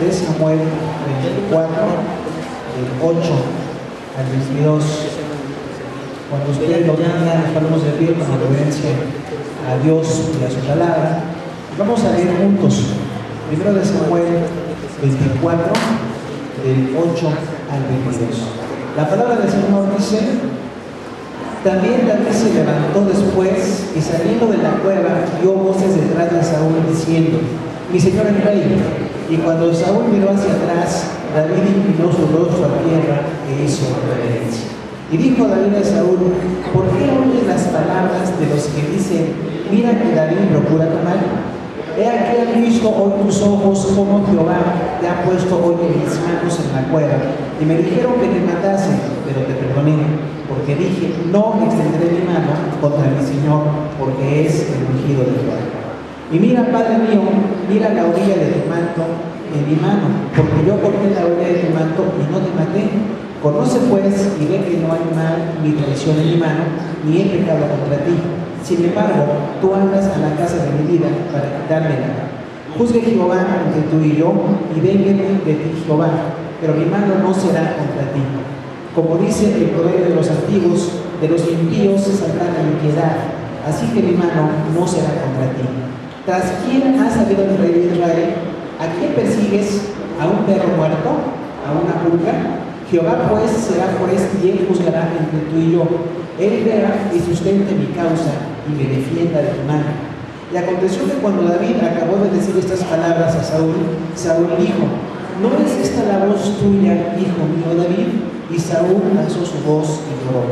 de Samuel 24, del 8 al 22. Cuando ustedes lo tengan, nos ponemos de pie con reverencia a Dios y a su palabra. Vamos a leer juntos. Primero de Samuel 24, del 8 al 22. La palabra del Señor dice: también David se levantó después y saliendo de la cueva dio voces detrás de Saúl diciendo: mi señor el rey. Y cuando Saúl miró hacia atrás, David inclinó su rostro a tierra e hizo reverencia. Y dijo David a Saúl: ¿por qué oyes las palabras de los que dicen, mira que David procura tu mal? He aquí han visto hoy tus ojos como Jehová te ha puesto hoy en mis manos en la cueva, y me dijeron que te matase, pero te perdoné, porque dije, no extenderé mi mano contra mi Señor, porque es el ungido de Jehová. Y mira, Padre mío, mira la orilla de tu manto en mi mano, porque yo corté la orilla de tu manto y no te maté. Conoce pues y ve que no hay mal ni traición en mi mano, ni he pecado contra ti. Sin embargo, tú andas a la casa de mi vida para quitármela. Juzgue Jehová entre tú y yo, y véngate de ti Jehová, pero mi mano no será contra ti. Como dice el proverbio de los antiguos, de los impíos saldrá la impiedad, así que mi mano no será contra ti. ¿Tras quién ha salido el rey de Israel? ¿A quién persigues? ¿A un perro muerto? ¿A una pulga? Jehová pues será juez y él juzgará entre tú y yo. Él verá y sustente mi causa y me defienda de tu mano. Y aconteció que cuando David acabó de decir estas palabras a Saúl, Saúl dijo: ¿no es esta la voz tuya, hijo mío David? Y Saúl alzó su voz y lloró.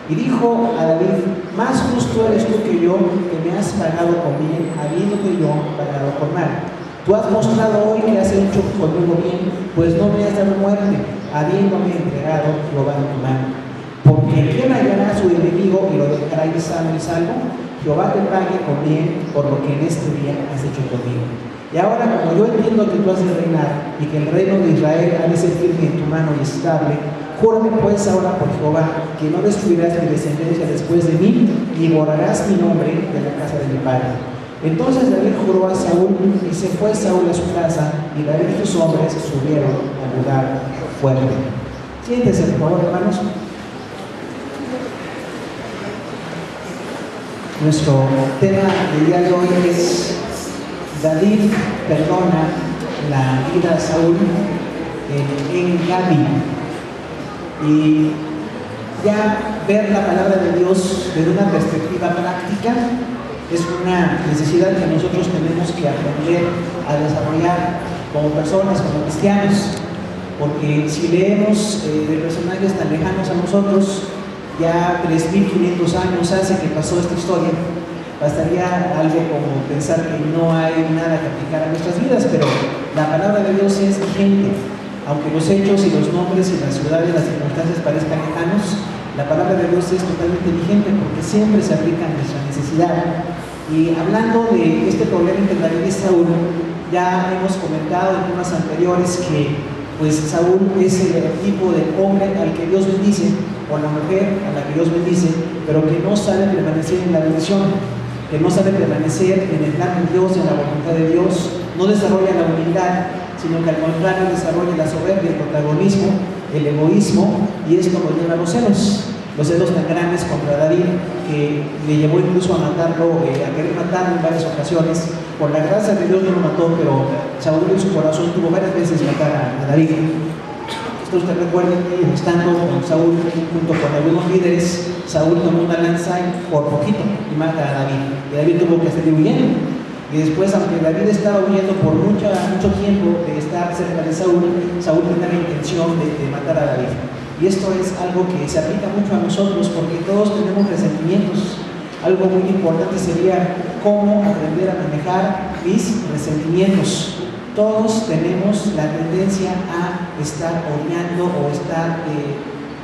Y dijo a David: más justo eres tú que yo, que me has pagado con bien, habiéndote yo pagado con mal. Tú has mostrado hoy que has hecho conmigo bien, pues no me has dado muerte, habiéndome entregado Jehová en tu mano. Porque ¿quién hallará a su enemigo y lo dejará ir sano y salvo? Jehová te pague con bien por lo que en este día has hecho conmigo. Y ahora, como yo entiendo que tú has de reinar y que el reino de Israel ha de ser firme en tu mano y estable, júrame pues ahora por Jehová que no destruirás mi descendencia después de mí, ni borrarás mi nombre de la casa de mi padre. Entonces David juró a Saúl, y se fue Saúl a su casa, y David y sus hombres subieron al lugar fuerte. Siéntese, por favor, hermanos. Nuestro tema del día de hoy es: David perdona la vida de Saúl en Gabi. Y ya ver la palabra de Dios desde una perspectiva práctica es una necesidad que nosotros tenemos que aprender a desarrollar como personas, como cristianos, porque si leemos de personajes tan lejanos a nosotros, ya 3.500 años hace que pasó esta historia, bastaría algo como pensar que no hay nada que aplicar a nuestras vidas, pero la palabra de Dios es vigente. Aunque los hechos y los nombres y las ciudades, las circunstancias parezcan lejanos, la palabra de Dios es totalmente vigente porque siempre se aplica a nuestra necesidad. Y hablando de este problema entre David y Saúl, ya hemos comentado en temas anteriores que pues Saúl es el tipo de hombre al que Dios bendice, o la mujer a la que Dios bendice, pero que no sabe permanecer en la bendición, que no sabe permanecer en el plan de Dios, en la voluntad de Dios, no desarrolla la humildad, sino que al contrario desarrolla la soberbia, el protagonismo, el egoísmo, y esto lo lleva a los celos tan grandes contra David, que le llevó incluso a matarlo, a querer matarlo en varias ocasiones. Por la gracia de Dios no lo mató, pero Saúl en su corazón tuvo varias veces matar a David. Esto usted recuerda que estando con Saúl junto con algunos líderes, Saúl tomó una lanza por poquito y mata a David, y David tuvo que salir huyendo. Y después, aunque David estaba huyendo por mucho tiempo de estar cerca de Saúl, Saúl tenía la intención de matar a David. Y esto es algo que se aplica mucho a nosotros porque todos tenemos resentimientos. Algo muy importante sería cómo aprender a manejar mis resentimientos. Todos tenemos la tendencia a estar odiando o estar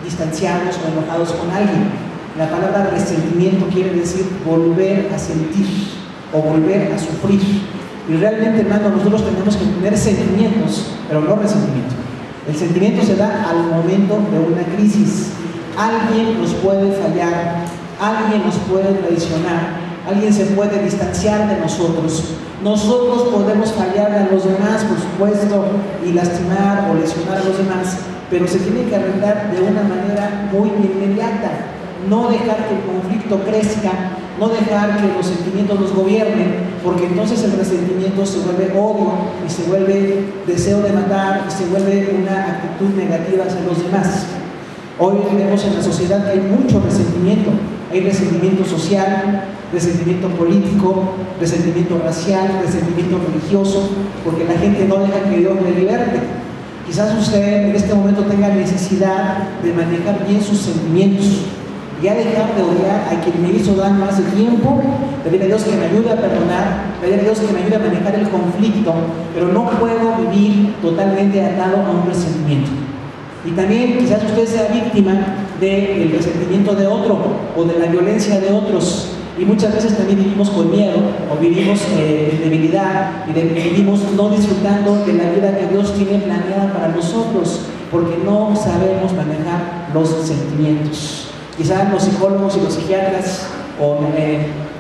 distanciados o enojados con alguien. La palabra resentimiento quiere decir volver a sentir o volver a sufrir. Y realmente, hermano, nosotros tenemos que tener sentimientos, pero no resentimiento. El sentimiento se da al momento de una crisis. Alguien nos puede fallar, alguien nos puede traicionar, alguien se puede distanciar de nosotros. Nosotros podemos fallar a los demás, por supuesto, y lastimar o lesionar a los demás, pero se tiene que arreglar de una manera muy inmediata. No dejar que el conflicto crezca, no dejar que los sentimientos nos gobiernen, porque entonces el resentimiento se vuelve odio y se vuelve deseo de matar y se vuelve una actitud negativa hacia los demás. Hoy vemos en la sociedad que hay mucho resentimiento. Hay resentimiento social, resentimiento político, resentimiento racial, resentimiento religioso, porque la gente no deja que Dios le liberte. Quizás usted en este momento tenga necesidad de manejar bien sus sentimientos, ya dejar de odiar a quien me hizo daño hace tiempo, pedir a Dios que me ayude a perdonar, pedir a Dios que me ayude a manejar el conflicto, pero no puedo vivir totalmente atado a un resentimiento. Y también quizás usted sea víctima del resentimiento de otro o de la violencia de otros, y muchas veces también vivimos con miedo o vivimos en debilidad y vivimos no disfrutando de la vida que Dios tiene planeada para nosotros, porque no sabemos manejar los sentimientos. Quizás los psicólogos y los psiquiatras o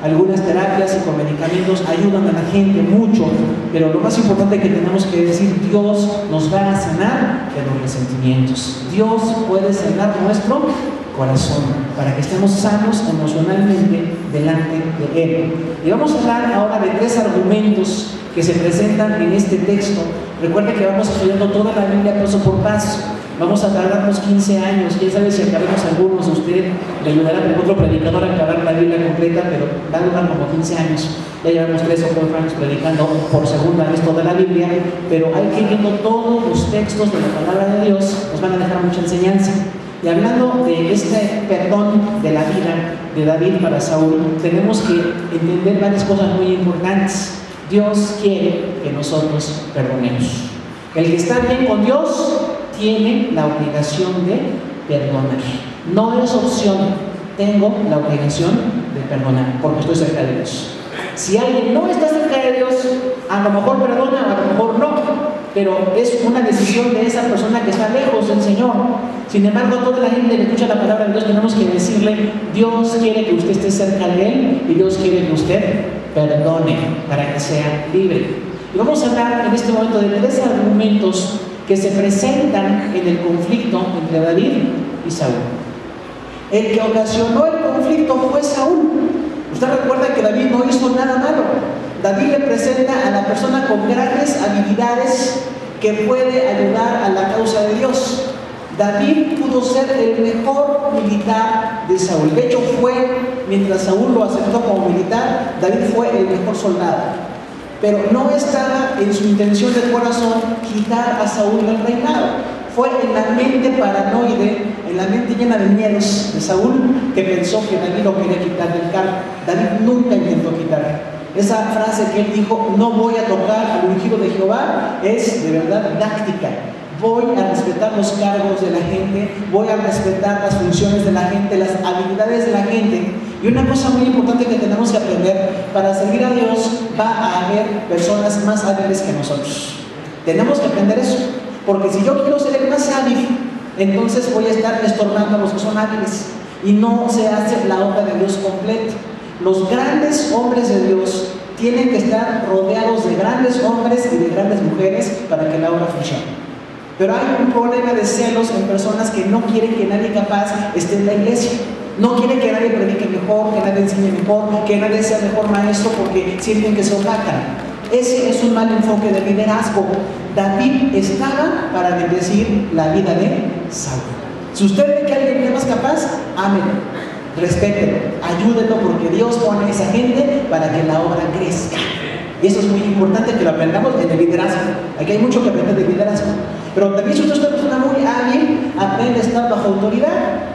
algunas terapias y con medicamentos ayudan a la gente mucho, pero lo más importante que tenemos que decir, Dios nos va a sanar de los resentimientos. Dios puede sanar nuestro corazón para que estemos sanos emocionalmente delante de Él. Y vamos a hablar ahora de 3 argumentos que se presentan en este texto. Recuerda que vamos estudiando toda la Biblia paso por paso. Vamos a tardarnos 15 años, quién sabe si acabemos algunos. Usted le ayudará a otro predicador a acabar la Biblia completa, pero va a durar como 15 años. Ya llevamos 3 o 4 años predicando por segunda vez toda la Biblia, pero hay que ir viendo todos los textos de la palabra de Dios, nos van a dejar mucha enseñanza. Y hablando de este perdón de la vida de David para Saúl, tenemos que entender varias cosas muy importantes. Dios quiere que nosotros perdonemos. El que está bien con Dios tiene la obligación de perdonar. No es opción, tengo la obligación de perdonar, porque estoy cerca de Dios. Si alguien no está cerca de Dios, a lo mejor perdona, a lo mejor no, pero es una decisión de esa persona que está lejos del Señor. Sin embargo, toda la gente que escucha la palabra de Dios tenemos que decirle, Dios quiere que usted esté cerca de Él y Dios quiere que usted perdone para que sea libre. Y vamos a hablar en este momento de 3 argumentos que se presentan en el conflicto entre David y Saúl. El que ocasionó el conflicto fue Saúl. Usted recuerda que David no hizo nada malo. David le presenta a la persona con grandes habilidades que puede ayudar a la causa de Dios. David pudo ser el mejor militar de Saúl. De hecho, mientras Saúl lo aceptó como militar, David fue el mejor soldado. Pero no estaba en su intención de corazón quitar a Saúl del reinado. Fue en la mente paranoide, en la mente llena de miedos de Saúl, que pensó que David lo quería quitar del cargo. David nunca intentó quitarlo. Esa frase que él dijo, no voy a tocar al ungido de Jehová, es de verdad didáctica. Voy a respetar los cargos de la gente, voy a respetar las funciones de la gente, las habilidades de la gente. Y una cosa muy importante que tenemos que aprender, para servir a Dios va a haber personas más hábiles que nosotros. Tenemos que aprender eso, porque si yo quiero ser el más hábil, entonces voy a estar estorbando a los que son hábiles y no se hace la obra de Dios completa. Los grandes hombres de Dios tienen que estar rodeados de grandes hombres y de grandes mujeres para que la obra funcione. Pero hay un problema de celos en personas que no quieren que nadie capaz esté en la iglesia. No quieren que nadie predique mejor, que nadie enseñe mejor, que nadie sea mejor maestro porque sienten que se opacan. Ese es un mal enfoque de liderazgo. David estaba para bendecir la vida de Saúl. Si usted ve que alguien es más capaz, ámelo, respételo, ayúdenlo, porque Dios pone a esa gente para que la obra crezca. Y eso es muy importante que lo aprendamos en el liderazgo. Aquí hay mucho que aprender de liderazgo. Pero también si usted es una persona muy hábil, aprende a estar bajo autoridad,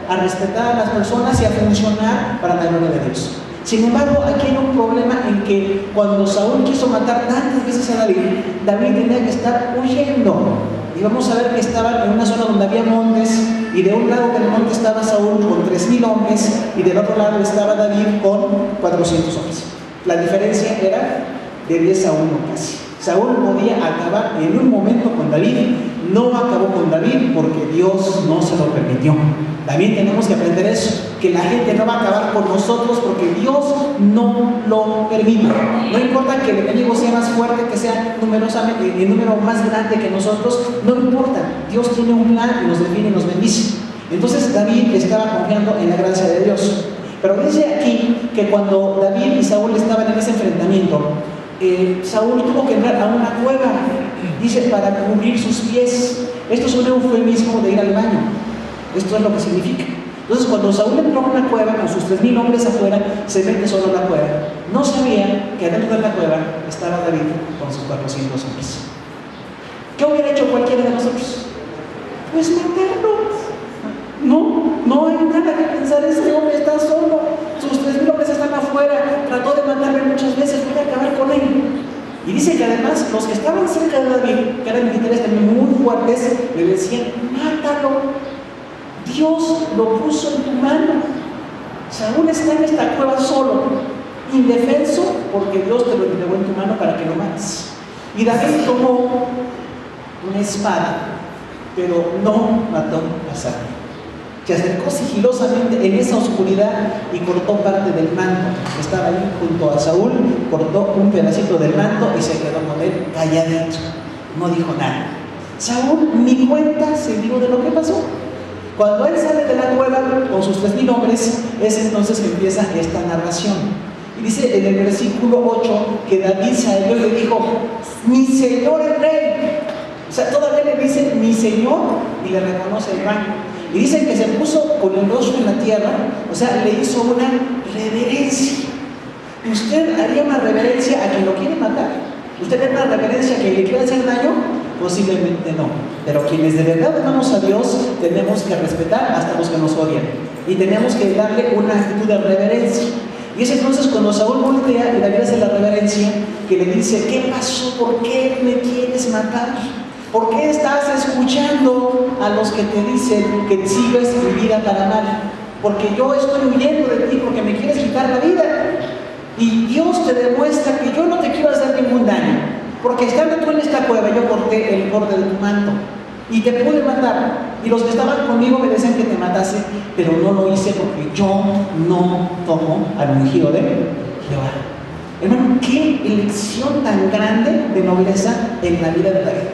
a respetar a las personas y a funcionar para la gloria de Dios. Sin embargo, aquí hay un problema en que cuando Saúl quiso matar tantas veces a David, David tenía que estar huyendo. Y vamos a ver que estaban en una zona donde había montes, y de un lado del monte estaba Saúl con 3,000 hombres, y del otro lado estaba David con 400 hombres. La diferencia era de 10 a 1 casi. Saúl podía acabar en un momento con David. No acabó con David porque Dios no se lo permitió. También tenemos que aprender eso, que la gente no va a acabar con nosotros porque Dios no lo permite. No importa que el enemigo sea más fuerte, que sea numerosamente, el número más grande que nosotros, no importa. Dios tiene un plan y nos define y nos bendice. Entonces David estaba confiando en la gracia de Dios. Pero dice aquí que cuando David y Saúl estaban en ese enfrentamiento, Saúl tuvo que entrar a una cueva, dice, para cubrir sus pies. Esto es un eufemismo de ir al baño. Esto es lo que significa. Entonces, cuando Saúl entró a una cueva con sus 3,000 hombres afuera, se mete solo en la cueva. No sabía que adentro de la cueva estaba David con sus 400 hombres. ¿Qué hubiera hecho cualquiera de nosotros? Pues matarlo. No hay nada que pensar. Ese hombre está solo, sus 3,000 hombres están afuera, trató de matarme muchas veces, voy a acabar con él. Y dice que además los que estaban cerca de David, que eran militares también muy fuertes, le decían: mátalo, Dios lo puso en tu mano. Saúl está en esta cueva solo, indefenso, porque Dios te lo entregó en tu mano para que lo mates. Y David tomó una espada, pero no mató a Saúl. Se acercó sigilosamente en esa oscuridad y cortó parte del manto. Estaba ahí junto a Saúl, cortó un pedacito del manto y se quedó con él calladito. No dijo nada. Saúl ni cuenta se dio de lo que pasó. Cuando él sale de la cueva con sus 3,000 hombres, es entonces que empieza esta narración. Y dice en el versículo 8 que David salió y le dijo: mi señor el rey. O sea, todavía le dice mi señor y le reconoce el rango. Y dice que se puso con el rostro en la tierra, o sea, le hizo una reverencia. ¿Usted haría una reverencia a quien lo quiere matar? ¿Usted haría una reverencia a quien le quiere hacer daño? Posiblemente no. Pero quienes de verdad amamos a Dios, tenemos que respetar hasta los que nos odian. Y tenemos que darle una actitud de reverencia. Y es entonces cuando Saúl voltea y David hace la reverencia, que le dice: ¿qué pasó? ¿Por qué me quieres matar? ¿Por qué estás escuchando a los que te dicen que sigues mi vida para mal? Porque yo estoy huyendo de ti porque me quieres quitar la vida. Y Dios te demuestra que yo no te quiero hacer ningún daño. Porque estando tú en esta cueva, yo corté el borde de tu manto y te pude matar. Y los que estaban conmigo me decían que te matase, pero no lo hice porque yo no tomo al ungido de Jehová. Hermano, qué elección tan grande de nobleza en la vida de David.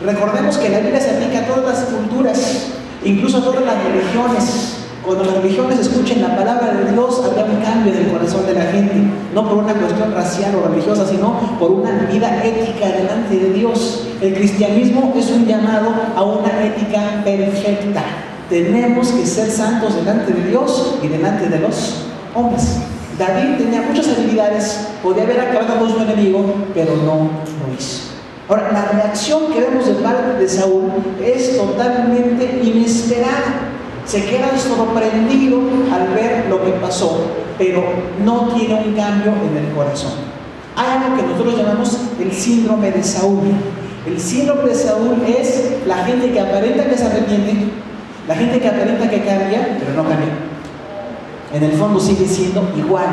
Recordemos que la Biblia se aplica a todas las culturas, incluso a todas las religiones. Cuando las religiones escuchen la palabra de Dios, habrá un cambio en el corazón de la gente, no por una cuestión racial o religiosa, sino por una vida ética delante de Dios. El cristianismo es un llamado a una ética perfecta. Tenemos que ser santos delante de Dios y delante de los hombres. David tenía muchas habilidades, podía haber acabado con su enemigo, pero no lo hizo. Ahora, la reacción que vemos de parte de Saúl es totalmente inesperada. Se queda sorprendido al ver lo que pasó, pero no tiene un cambio en el corazón. Hay algo que nosotros llamamos el síndrome de Saúl. El síndrome de Saúl es la gente que aparenta que se arrepiente, la gente que aparenta que cambia, pero no cambia. En el fondo sigue siendo igual.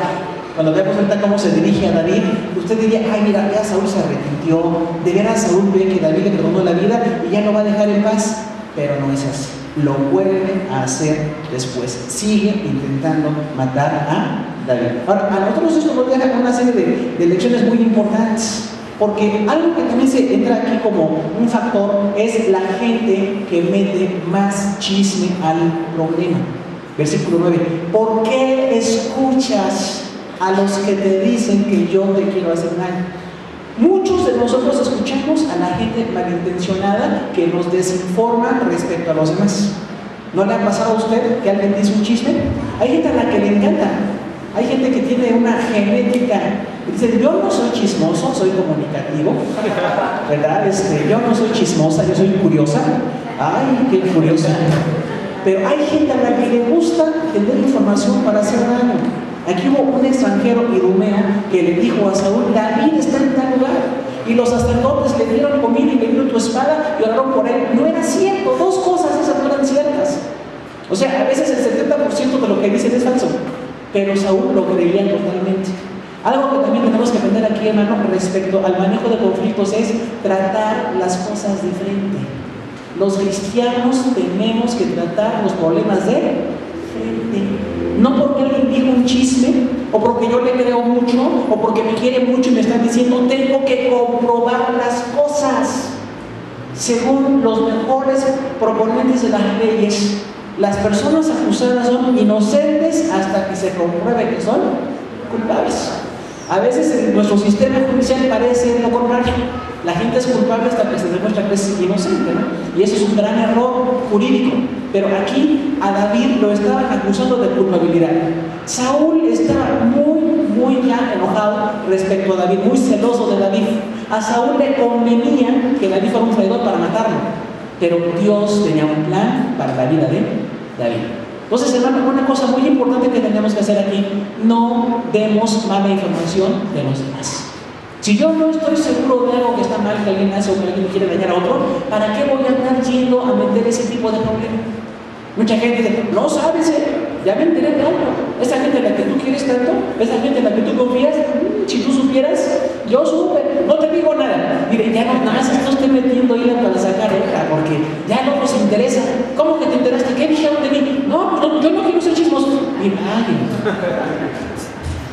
Cuando vemos ahorita cómo se dirige a David, usted diría: ay, mira, ya Saúl se arrepintió, de veras Saúl ve que David le perdonó la vida y ya lo va a dejar en paz. Pero no es así. Lo vuelve a hacer después. Sigue intentando matar a David. Ahora, a nosotros esto nos deja una serie de lecciones muy importantes, porque algo que también se entra aquí como un factor es la gente que mete más chisme al problema. Versículo 9: ¿por qué escuchas a los que te dicen que yo te quiero hacer daño? Muchos de nosotros escuchamos a la gente malintencionada que nos desinforma respecto a los demás. ¿No le ha pasado a usted que alguien dice un chisme? Hay gente a la que le encanta. Hay gente que tiene una genética. Dice: yo no soy chismoso, soy comunicativo, ¿verdad? Yo no soy chismosa, yo soy curiosa. Ay, qué curiosa. Pero hay gente a la que le gusta tener información para hacer daño. Aquí hubo un extranjero idumeo que le dijo a Saúl: David está en tal lugar. Y los sacerdotes le dieron comida y le dieron tu espada y oraron por él. No era cierto, dos cosas esas no eran ciertas. O sea, a veces el 70% de lo que dicen es falso. Pero Saúl lo creía totalmente. Algo que también tenemos que aprender aquí, hermano, respecto al manejo de conflictos es tratar las cosas de frente. Los cristianos tenemos que tratar los problemas de frente. No porque alguien dijo un chisme, o porque yo le creo mucho, o porque me quiere mucho y me están diciendo, tengo que comprobar las cosas. Según los mejores proponentes de las leyes, las personas acusadas son inocentes hasta que se compruebe que son culpables. A veces en nuestro sistema judicial parece lo contrario. La gente es culpable hasta que se demuestra que es inocente, ¿no? Y eso es un gran error jurídico. Pero aquí a David lo estaban acusando de culpabilidad. Saúl estaba muy ya enojado respecto a David, muy celoso de David. A Saúl le convenía que David fuera un traidor para matarlo, pero Dios tenía un plan para la vida de David. Entonces, hermano, una cosa muy importante que tenemos que hacer aquí: no demos mala información de los demás. Si yo no estoy seguro de algo que está mal, que alguien hace o que alguien quiere dañar a otro, ¿para qué voy a andar yendo a meter ese tipo de problema? Mucha gente dice, no sabes, ya me enteré de algo. Esa gente en la que tú quieres tanto, esa gente en la que tú confías, si tú supieras, yo supe, no te digo nada. Mire, ya no, nada más no estoy metiendo hilo para sacar otra, porque ya no nos interesa. ¿Cómo que te enteraste? ¿Qué dijeron de mí? No, yo no quiero ser chismoso. Mira,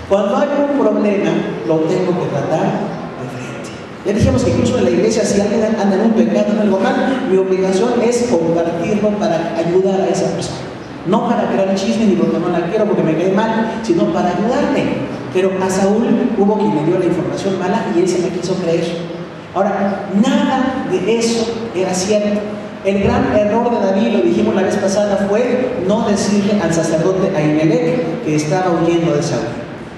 cuando hay un problema, lo tengo que tratar de frente. Ya dijimos que incluso en la iglesia, si alguien anda en un pecado, en algo mal, mi obligación es compartirlo para ayudar a esa persona. No para crear chisme ni porque no la quiero, porque me cae mal, sino para ayudarle. Pero a Saúl hubo quien le dio la información mala y él se la quiso creer. Ahora, nada de eso era cierto. El gran error de David, lo dijimos la vez pasada, fue no decirle al sacerdote Ahimelech que estaba huyendo de Saúl.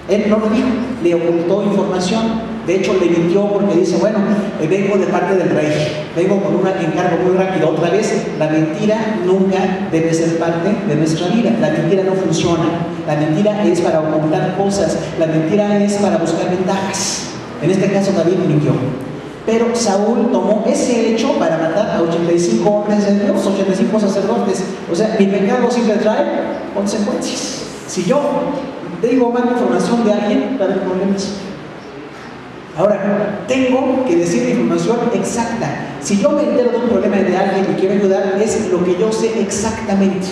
Él no lo dijo, le ocultó información. De hecho, le mintió porque dice, bueno, vengo de parte del rey, vengo con un encargo muy rápido. Otra vez, la mentira nunca debe ser parte de nuestra vida. La mentira no funciona. La mentira es para ocultar cosas. La mentira es para buscar ventajas. En este caso, David mintió. Pero Saúl tomó ese hecho para matar a 85 hombres de Dios, 85 sacerdotes. O sea, mi pecado siempre trae consecuencias. Si yo digo mala información de alguien, va a haber problemas. Ahora, tengo que decir la información exacta. Si yo me entero de un problema de alguien y quiero ayudar, es lo que yo sé exactamente.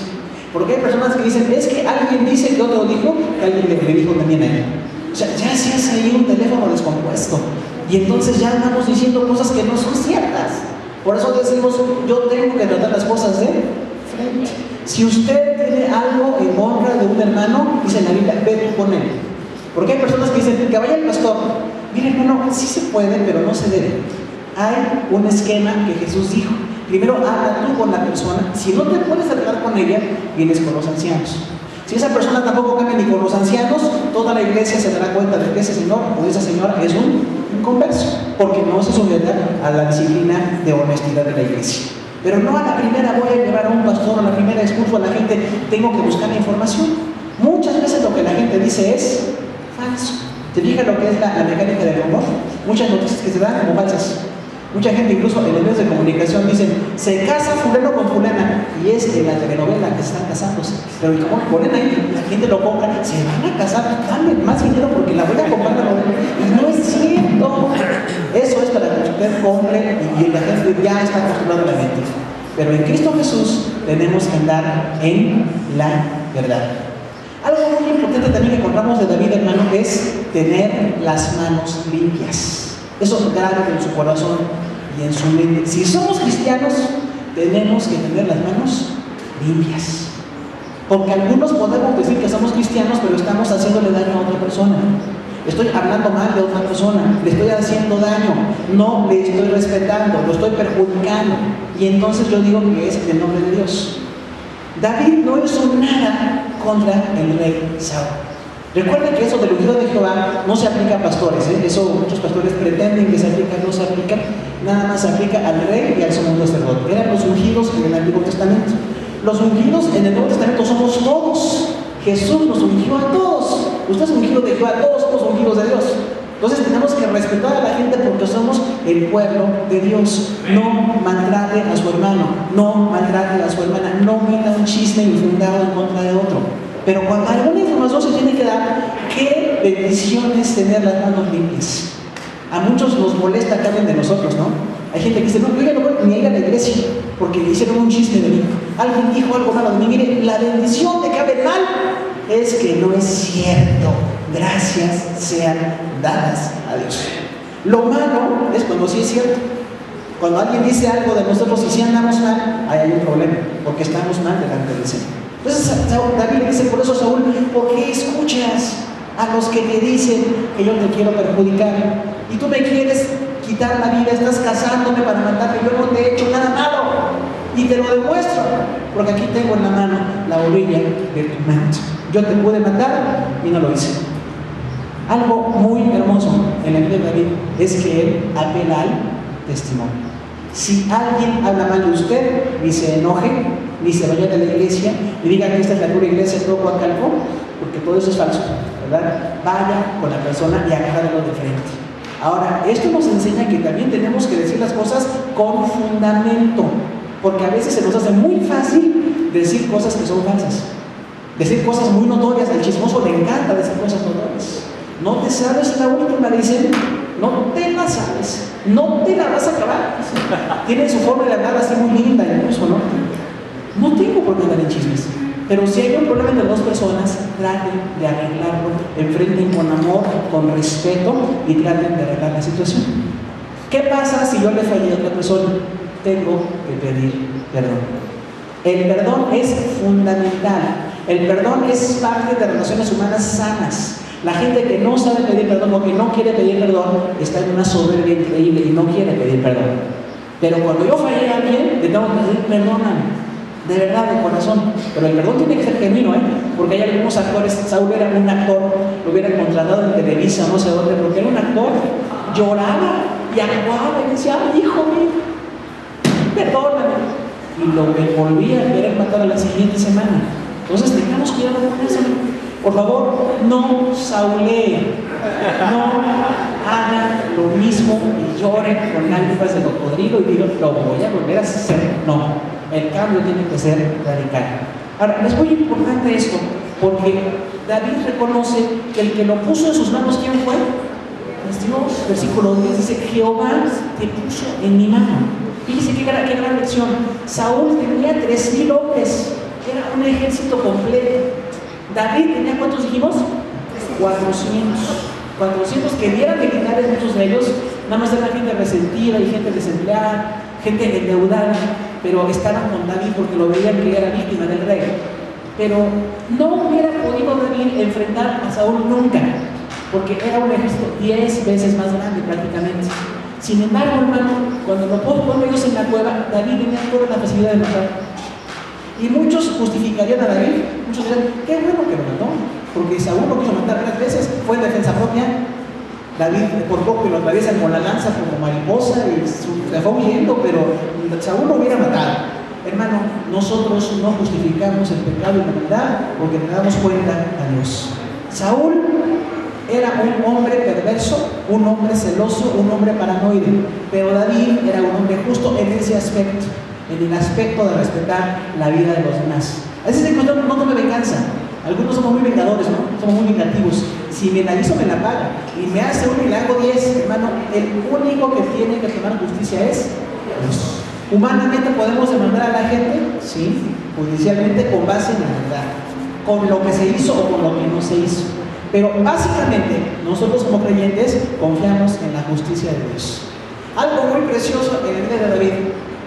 Porque hay personas que dicen, es que alguien dice que otro dijo, que alguien le dijo también a él. O sea, ya se hace ahí un teléfono descompuesto. Y entonces ya andamos diciendo cosas que no son ciertas. Por eso decimos, yo tengo que tratar las cosas de frente. Si usted tiene algo en contra de un hermano, dice en la Biblia, ve tú con él. Porque hay personas que dicen, que vaya el pastor. Mire, hermano, sí se puede, pero no se debe. Hay un esquema que Jesús dijo. Primero habla tú con la persona. Si no te puedes hablar con ella, vienes con los ancianos. Si esa persona tampoco cambia ni con los ancianos, toda la iglesia se dará cuenta de que ese señor o esa señora es un inconverso, porque no se sujeta a la disciplina de honestidad de la iglesia. Pero no a la primera voy a llevar a un pastor, a la primera expulso a la gente, tengo que buscar la información. Muchas veces lo que la gente dice es falso. ¿Te fijas lo que es la mecánica del rumor? Muchas noticias que se dan como falsas. Mucha gente, incluso en los medios de comunicación, dicen, se casa fulano con fulana, y es en la telenovela que están casándose. Pero como ponen ahí, la gente lo compra, se van a casar, dame más dinero porque la voy a comprar la novela. Y no es cierto. Eso es para que usted compre y la gente ya está acostumbrada a la mentira. Pero en Cristo Jesús tenemos que andar en la verdad. Algo muy importante también que encontramos de David, hermano, es tener las manos limpias. Eso grave en su corazón y en su mente. Si somos cristianos, tenemos que tener las manos limpias. Porque algunos podemos decir que somos cristianos, pero estamos haciéndole daño a otra persona. Estoy hablando mal de otra persona, le estoy haciendo daño, no le estoy respetando, lo estoy perjudicando. Y entonces yo digo que es en el nombre de Dios. David no hizo nada contra el rey Saúl. Recuerden que eso del ungido de Jehová no se aplica a pastores, eso muchos pastores pretenden que se aplica, no se aplica, nada más se aplica al rey y al sumo sacerdote. Eran los ungidos en el Antiguo Testamento. Los ungidos en el Nuevo Testamento somos todos. Jesús nos ungió a todos. Usted es ungido de Jehová, todos somos ungidos de Dios. Entonces tenemos que respetar a la gente porque somos el pueblo de Dios. No maltrate a su hermano, no maltrate a su hermana, no meta un chisme infundado en contra de otro. Pero cuando alguna información se tiene que dar, qué bendición es tener las manos limpias. A muchos nos molesta que hablen de nosotros, ¿no? Hay gente que dice, no, yo ya no voy ni a ir a la iglesia porque hicieron un chisme de mí. Alguien dijo algo malo de mí. Mire, la bendición de que hablen mal es que no es cierto. Gracias sean dadas a Dios. Lo malo es cuando sí es cierto. Cuando alguien dice algo de nosotros y si andamos mal, ahí hay un problema, porque estamos mal delante del Señor. Entonces David dice por eso, Saúl, ¿por qué escuchas a los que te dicen que yo te quiero perjudicar? Y tú me quieres quitar la vida, estás cazándome para matarme, yo no te he hecho nada malo. Y te lo demuestro, porque aquí tengo en la mano la orilla de tu manto. Yo te pude matar y no lo hice. Algo muy hermoso en la vida de David es que él apela al testimonio. Si alguien habla mal de usted, ni se enoje, ni se vaya de la iglesia, y diga que esta es la pura iglesia de todo Coacalco, porque todo eso es falso, ¿verdad? Vaya con la persona y agárralo de frente. Ahora, esto nos enseña que también tenemos que decir las cosas con fundamento, porque a veces se nos hace muy fácil decir cosas que son falsas, decir cosas muy notorias. Al chismoso le encanta decir cosas notorias. No te sabes la última, dicen, no te la sabes, no te la vas a acabar. Tienen su forma de hablar así muy linda incluso, ¿no? No tengo por qué hablar en chismes, pero si hay un problema entre dos personas, traten de arreglarlo, enfrenten con amor, con respeto y traten de arreglar la situación. ¿Qué pasa si yo le fallé a otra persona? Tengo que pedir perdón. El perdón es fundamental. El perdón es parte de relaciones humanas sanas. La gente que no sabe pedir perdón o que no quiere pedir perdón está en una soberbia increíble y no quiere pedir perdón. Pero cuando yo fallé a alguien, le tengo que decir perdóname, de verdad, de corazón. Pero el perdón tiene que ser genuino, porque hay algunos actores. Saúl era un actor, lo hubieran contratado en Televisa, no sé dónde, porque era un actor, lloraba y actuaba y decía, hijo mío, perdóname. Y lo volvía a querer matar a la siguiente semana. Entonces tengamos cuidado con eso. Por favor, no saulee, no haga lo mismo y llore con lágrimas de cocodrilo y diga, lo voy a volver a hacer. No, el cambio tiene que ser radical. Ahora, es muy importante esto, porque David reconoce que el que lo puso en sus manos, ¿quién fue? Es Dios. Versículo 10 dice, Jehová te puso en mi mano. Fíjense qué gran lección. Saúl tenía 3,000 hombres, era un ejército completo. David tenía, ¿cuántos dijimos? 400 que dieran militares, muchos de ellos, nada más era gente resentida y gente desempleada, gente endeudada, pero estaban con David porque lo veían que era víctima del rey. Pero no hubiera podido David enfrentar a Saúl nunca, porque era un ejército 10 veces más grande prácticamente. Sin embargo, hermano, cuando lo ponen ellos en la cueva, David tenía toda la facilidad de matar. Y muchos justificarían a David, muchos dirán, qué bueno que lo mató, porque Saúl lo quiso matar 3 veces, fue en defensa propia. David por poco que lo atraviesan con la lanza como mariposa y se fue huyendo, pero Saúl lo hubiera matado. Hermano, nosotros no justificamos el pecado y la maldad porque le damos cuenta a Dios. Saúl era un hombre perverso, un hombre celoso, un hombre paranoide, pero David era un hombre justo en ese aspecto, en el aspecto de respetar la vida de los demás. Así es que no tome venganza. Algunos somos muy vengadores, ¿no? Somos muy vengativos. Si me la hizo, me la paga. Y me hace uno y le hago 10, hermano. El único que tiene que tomar justicia es Dios. Humanamente podemos demandar a la gente, sí, judicialmente con base en la verdad, con lo que se hizo o con lo que no se hizo. Pero básicamente, nosotros como creyentes confiamos en la justicia de Dios. Algo muy precioso en el vida de David.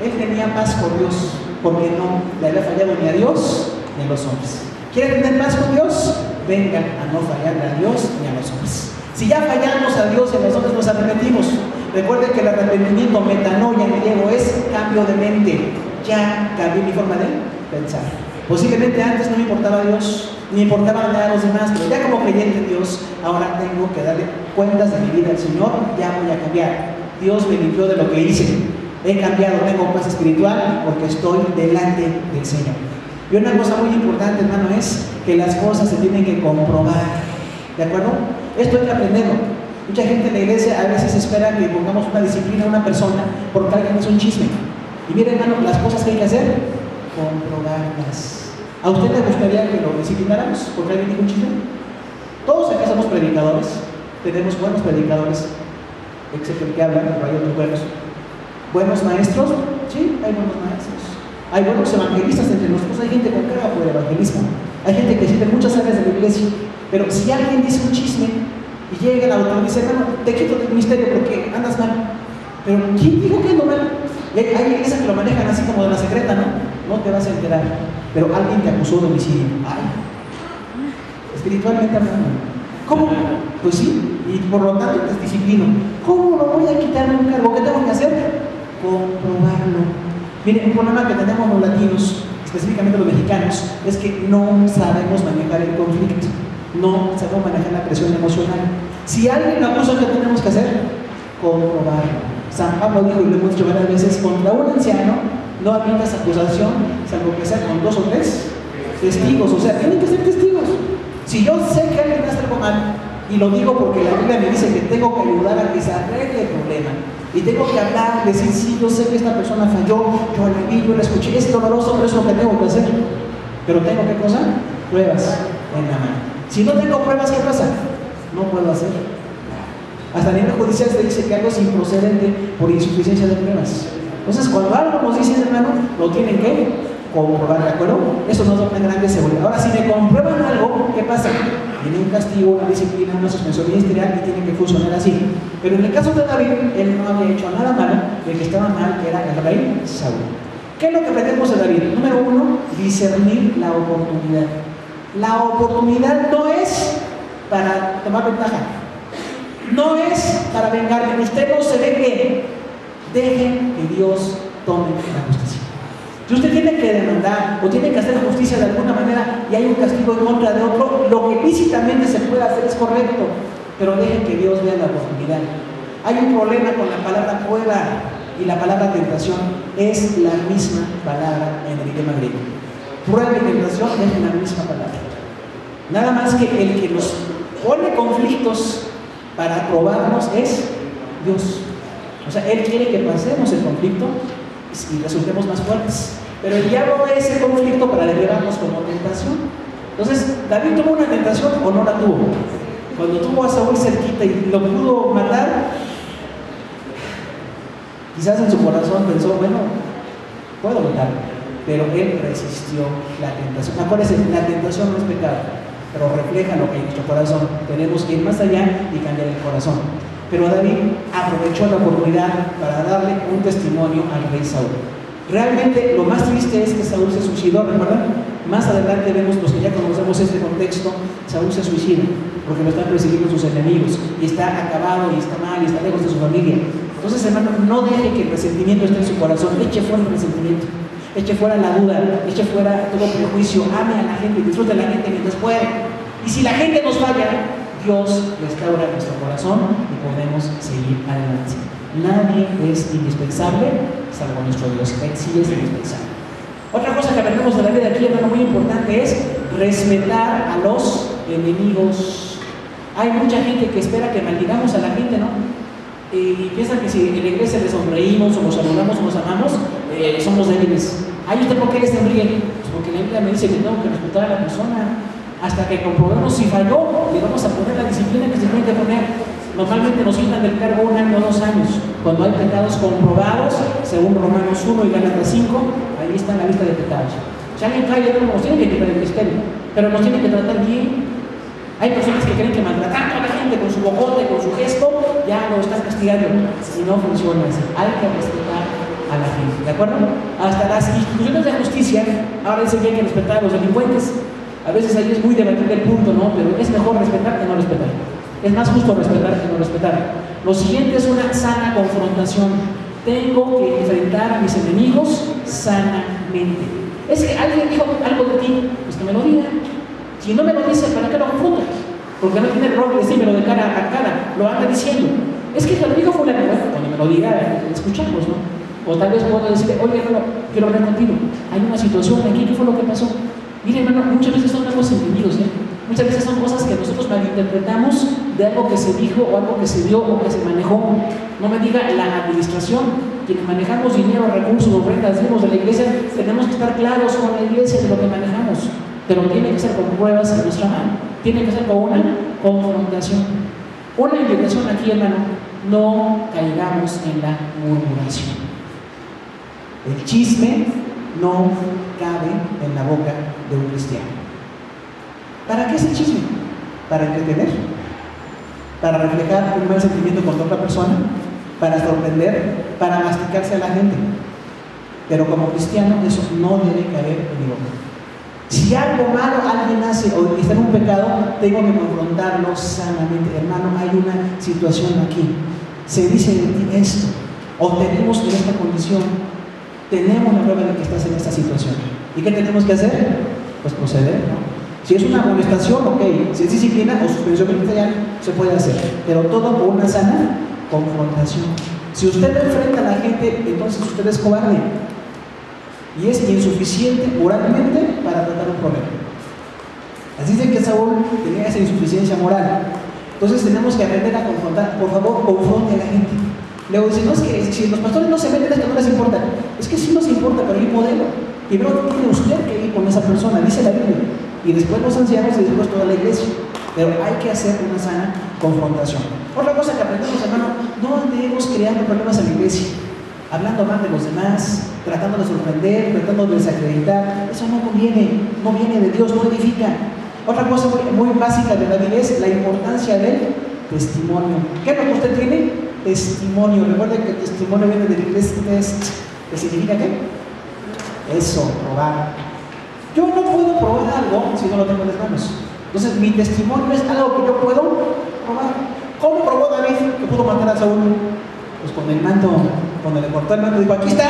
Él tenía paz con Dios, porque no le había fallado ni a Dios ni a los hombres. ¿Quieren tener paz con Dios? Vengan a no fallarle a Dios ni a los hombres. Si ya fallamos a Dios y a los hombres, nos arrepentimos. Recuerden que el arrepentimiento, metanoia en griego, es cambio de mente. Ya cambié mi forma de pensar. Posiblemente antes no me importaba Dios, ni importaba nada a los demás, pero ya como creyente en Dios, ahora tengo que darle cuentas de mi vida al Señor. Ya voy a cambiar. Dios me limpió de lo que hice. He cambiado, tengo paz espiritual porque estoy delante del Señor. Y una cosa muy importante, hermano, es que las cosas se tienen que comprobar. ¿De acuerdo? Esto hay que aprenderlo. Mucha gente en la iglesia a veces espera que pongamos una disciplina a una persona porque alguien es un chisme. Y miren, hermano, las cosas que hay que hacer, comprobarlas. ¿A usted le gustaría que lo disciplináramos porque alguien dijo un chisme? Todos acá somos predicadores, tenemos buenos predicadores, excepto el que habla, pero hay otros buenos. ¿Buenos maestros? Sí, hay buenos maestros. Hay buenos evangelistas entre nosotros, hay gente con cara por el evangelismo. Hay gente que sirve en muchas áreas de la iglesia, pero si alguien dice un chisme y llega el autor y dice, hermano, te quito del ministerio porque andas mal. Pero ¿quién dijo que ando mal? Hay iglesias que lo manejan así como de la secreta, ¿no? No te vas a enterar. Pero alguien te acusó de homicidio. Ay, espiritualmente hablando. ¿Cómo? Pues sí, y por lo tanto te disciplino. ¿Cómo no voy a quitarme un cargo? ¿Qué tengo que hacer? Comprobarlo. Miren, un problema que tenemos los latinos, específicamente los mexicanos, es que no sabemos manejar el conflicto, no sabemos manejar la presión emocional. Si alguien lo acusa, ¿qué tenemos que hacer? Comprobarlo. San Pablo dijo, y lo hemos dicho varias veces, contra un anciano no admitas acusación, salvo que sea con 2 o 3 testigos. O sea, tienen que ser testigos. Si yo sé que alguien hace algo mal, y lo digo porque la Biblia me dice que tengo que ayudar a que se arregle el problema, y tengo que hablar, decir, sí, yo sé que esta persona falló, yo la vi, yo la escuché, es doloroso, pero es lo que tengo que hacer. Pero tengo, ¿qué cosa? Pruebas en la mano. Si no tengo pruebas, ¿qué pasa? No puedo hacer. Hasta a nivel judicial se dice que algo es improcedente por insuficiencia de pruebas. Entonces, cuando algo nos dicen, hermano, lo tienen que comprobar, ¿de acuerdo? Eso nos da una gran seguridad. Ahora, si me comprueban algo, ¿qué pasa? Tiene un castigo, una disciplina, una suspensión ministerial y tiene que funcionar así. Pero en el caso de David, él no había hecho nada malo, el que estaba mal era el rey Saúl. ¿Qué es lo que aprendemos de David? Número 1, discernir la oportunidad. La oportunidad no es para tomar ventaja, no es para vengarme. Usted no se vengue, dejen que Dios tome la justicia. Si usted tiene que demandar o tiene que hacer justicia de alguna manera y hay un castigo en contra de otro, lo que lícitamente se puede hacer es correcto, pero dejen que Dios vea la oportunidad. Hay un problema con la palabra prueba y la palabra tentación es la misma palabra en el idioma griego. Prueba y tentación es la misma palabra. Nada más que el que nos pone conflictos para probarnos es Dios. O sea, Él quiere que pasemos el conflicto y resultemos más fuertes. Pero el diablo ve ese conflicto para liberarnos como tentación. Entonces, ¿David tuvo una tentación o no la tuvo? Cuando tuvo a Saúl cerquita y lo pudo matar, quizás en su corazón pensó, bueno, puedo matarlo, pero él resistió la tentación. Acuérdense, la tentación no es pecado, pero refleja lo que hay en nuestro corazón. Tenemos que ir más allá y cambiar el corazón. Pero David aprovechó la oportunidad para darle un testimonio al rey Saúl. Realmente lo más triste es que Saúl se suicidó, ¿recuerdan? Más adelante vemos, los que ya conocemos este contexto, Saúl se suicida porque lo están persiguiendo sus enemigos y está acabado y está mal y está lejos de su familia. Entonces, hermano, no deje que el resentimiento esté en su corazón, eche fuera el resentimiento, eche fuera la duda, eche fuera todo prejuicio, ame a la gente, disfrute a la gente mientras puede. Y si la gente nos falla, Dios restaura nuestro corazón y podemos seguir adelante. Nadie es indispensable salvo nuestro Dios. Él sí es indispensable. Otra cosa que aprendemos de la vida aquí, hermano, muy importante es respetar a los enemigos. Hay mucha gente que espera que maldigamos a la gente, ¿no? Y piensan que si en la iglesia les sonreímos o los saludamos o los amamos, somos débiles. ¿Ay, usted por qué le sonríe? Pues porque la Biblia me dice que tengo que respetar a la persona. Hasta que comprobemos si falló, le vamos a poner la disciplina que se tiene que poner. Normalmente nos quitan del cargo 1 año o 2 años. Cuando hay pecados comprobados, según Romanos 1 y Gálatas 5, ahí está la lista de pecados. Si alguien falla, no nos tiene que quitar el ministerio, pero nos tiene que tratar bien. Hay personas que creen que maltratando a la gente con su bocote, con su gesto, ya lo están castigando. Si no funciona así, hay que respetar a la gente, ¿de acuerdo? Hasta las instituciones de justicia ahora dicen que hay que respetar a los delincuentes. A veces ahí es muy debatible el punto, ¿no? Pero es mejor respetar que no respetar. Es más justo respetar que no respetar. Lo siguiente es una sana confrontación. Tengo que enfrentar a mis enemigos sanamente. Es que alguien dijo algo de ti, pues que me lo diga. Si no me lo dice, ¿para qué lo confrontas? Porque no tiene el rol de decírmelo de cara a cara, lo anda diciendo. Es que te lo dijo fulano, bueno, cuando me lo diga, escuchamos, ¿no? O tal vez puedo decirle, oye, hermano, quiero hablar contigo. Hay una situación aquí, ¿qué fue lo que pasó? Mire, hermano, muchas veces son algo entendidos, ¿eh? Muchas veces son cosas que nosotros malinterpretamos de algo que se dijo o algo que se dio o que se manejó. No me diga la administración, quienes manejamos dinero, recursos, ofrendas, diezmos de la iglesia, tenemos que estar claros con la iglesia de lo que manejamos, pero tiene que ser con pruebas en nuestra mano, tiene que ser con una confrontación. Una invitación aquí, hermano: no caigamos en la murmuración. El chisme no cabe en la boca de un cristiano. ¿Para qué es el chisme? ¿Para entretener? ¿Para reflejar un mal sentimiento contra otra persona? ¿Para sorprender? ¿Para masticarse a la gente? Pero como cristiano eso no debe caer en mi boca. Si algo malo alguien hace o está en un pecado, tengo que confrontarlo sanamente. Hermano, hay una situación aquí. Se dice de ti esto, o tenemos en esta condición, tenemos la prueba de que estás en esta situación. ¿Y qué tenemos que hacer? Pues proceder, ¿no? Si es una amonestación, ok. Si es disciplina o suspensión ministerial, se puede hacer. Pero todo con una sana confrontación. Si usted enfrenta a la gente, entonces usted es cobarde y es insuficiente moralmente para tratar un problema. Así dice que Saúl tenía esa insuficiencia moral. Entonces tenemos que aprender a confrontar. Por favor, confronte a la gente. Luego dice: no, es que si los pastores no se meten, es que no les importa. Es que sí nos importa, pero hay un modelo. Primero tiene usted que ir con esa persona, dice la Biblia, y después los ancianos y después toda la iglesia. Pero hay que hacer una sana confrontación. Otra cosa que aprendemos, hermano: no andemos creando problemas en la iglesia, hablando mal de los demás, tratando de sorprender, tratando de desacreditar. Eso no conviene, no viene de Dios, no edifica. Otra cosa muy básica de la Biblia es la importancia del testimonio. ¿Qué es lo que usted tiene? Testimonio. Recuerden que el testimonio viene del inglés test, que significa ¿qué? Eso, probar. Yo no puedo probar algo si no lo tengo en las manos. Entonces mi testimonio es algo que yo puedo probar. ¿Cómo probó David que pudo matar a Saúl? Pues con el manto, cuando le cortó el manto, dijo: aquí está.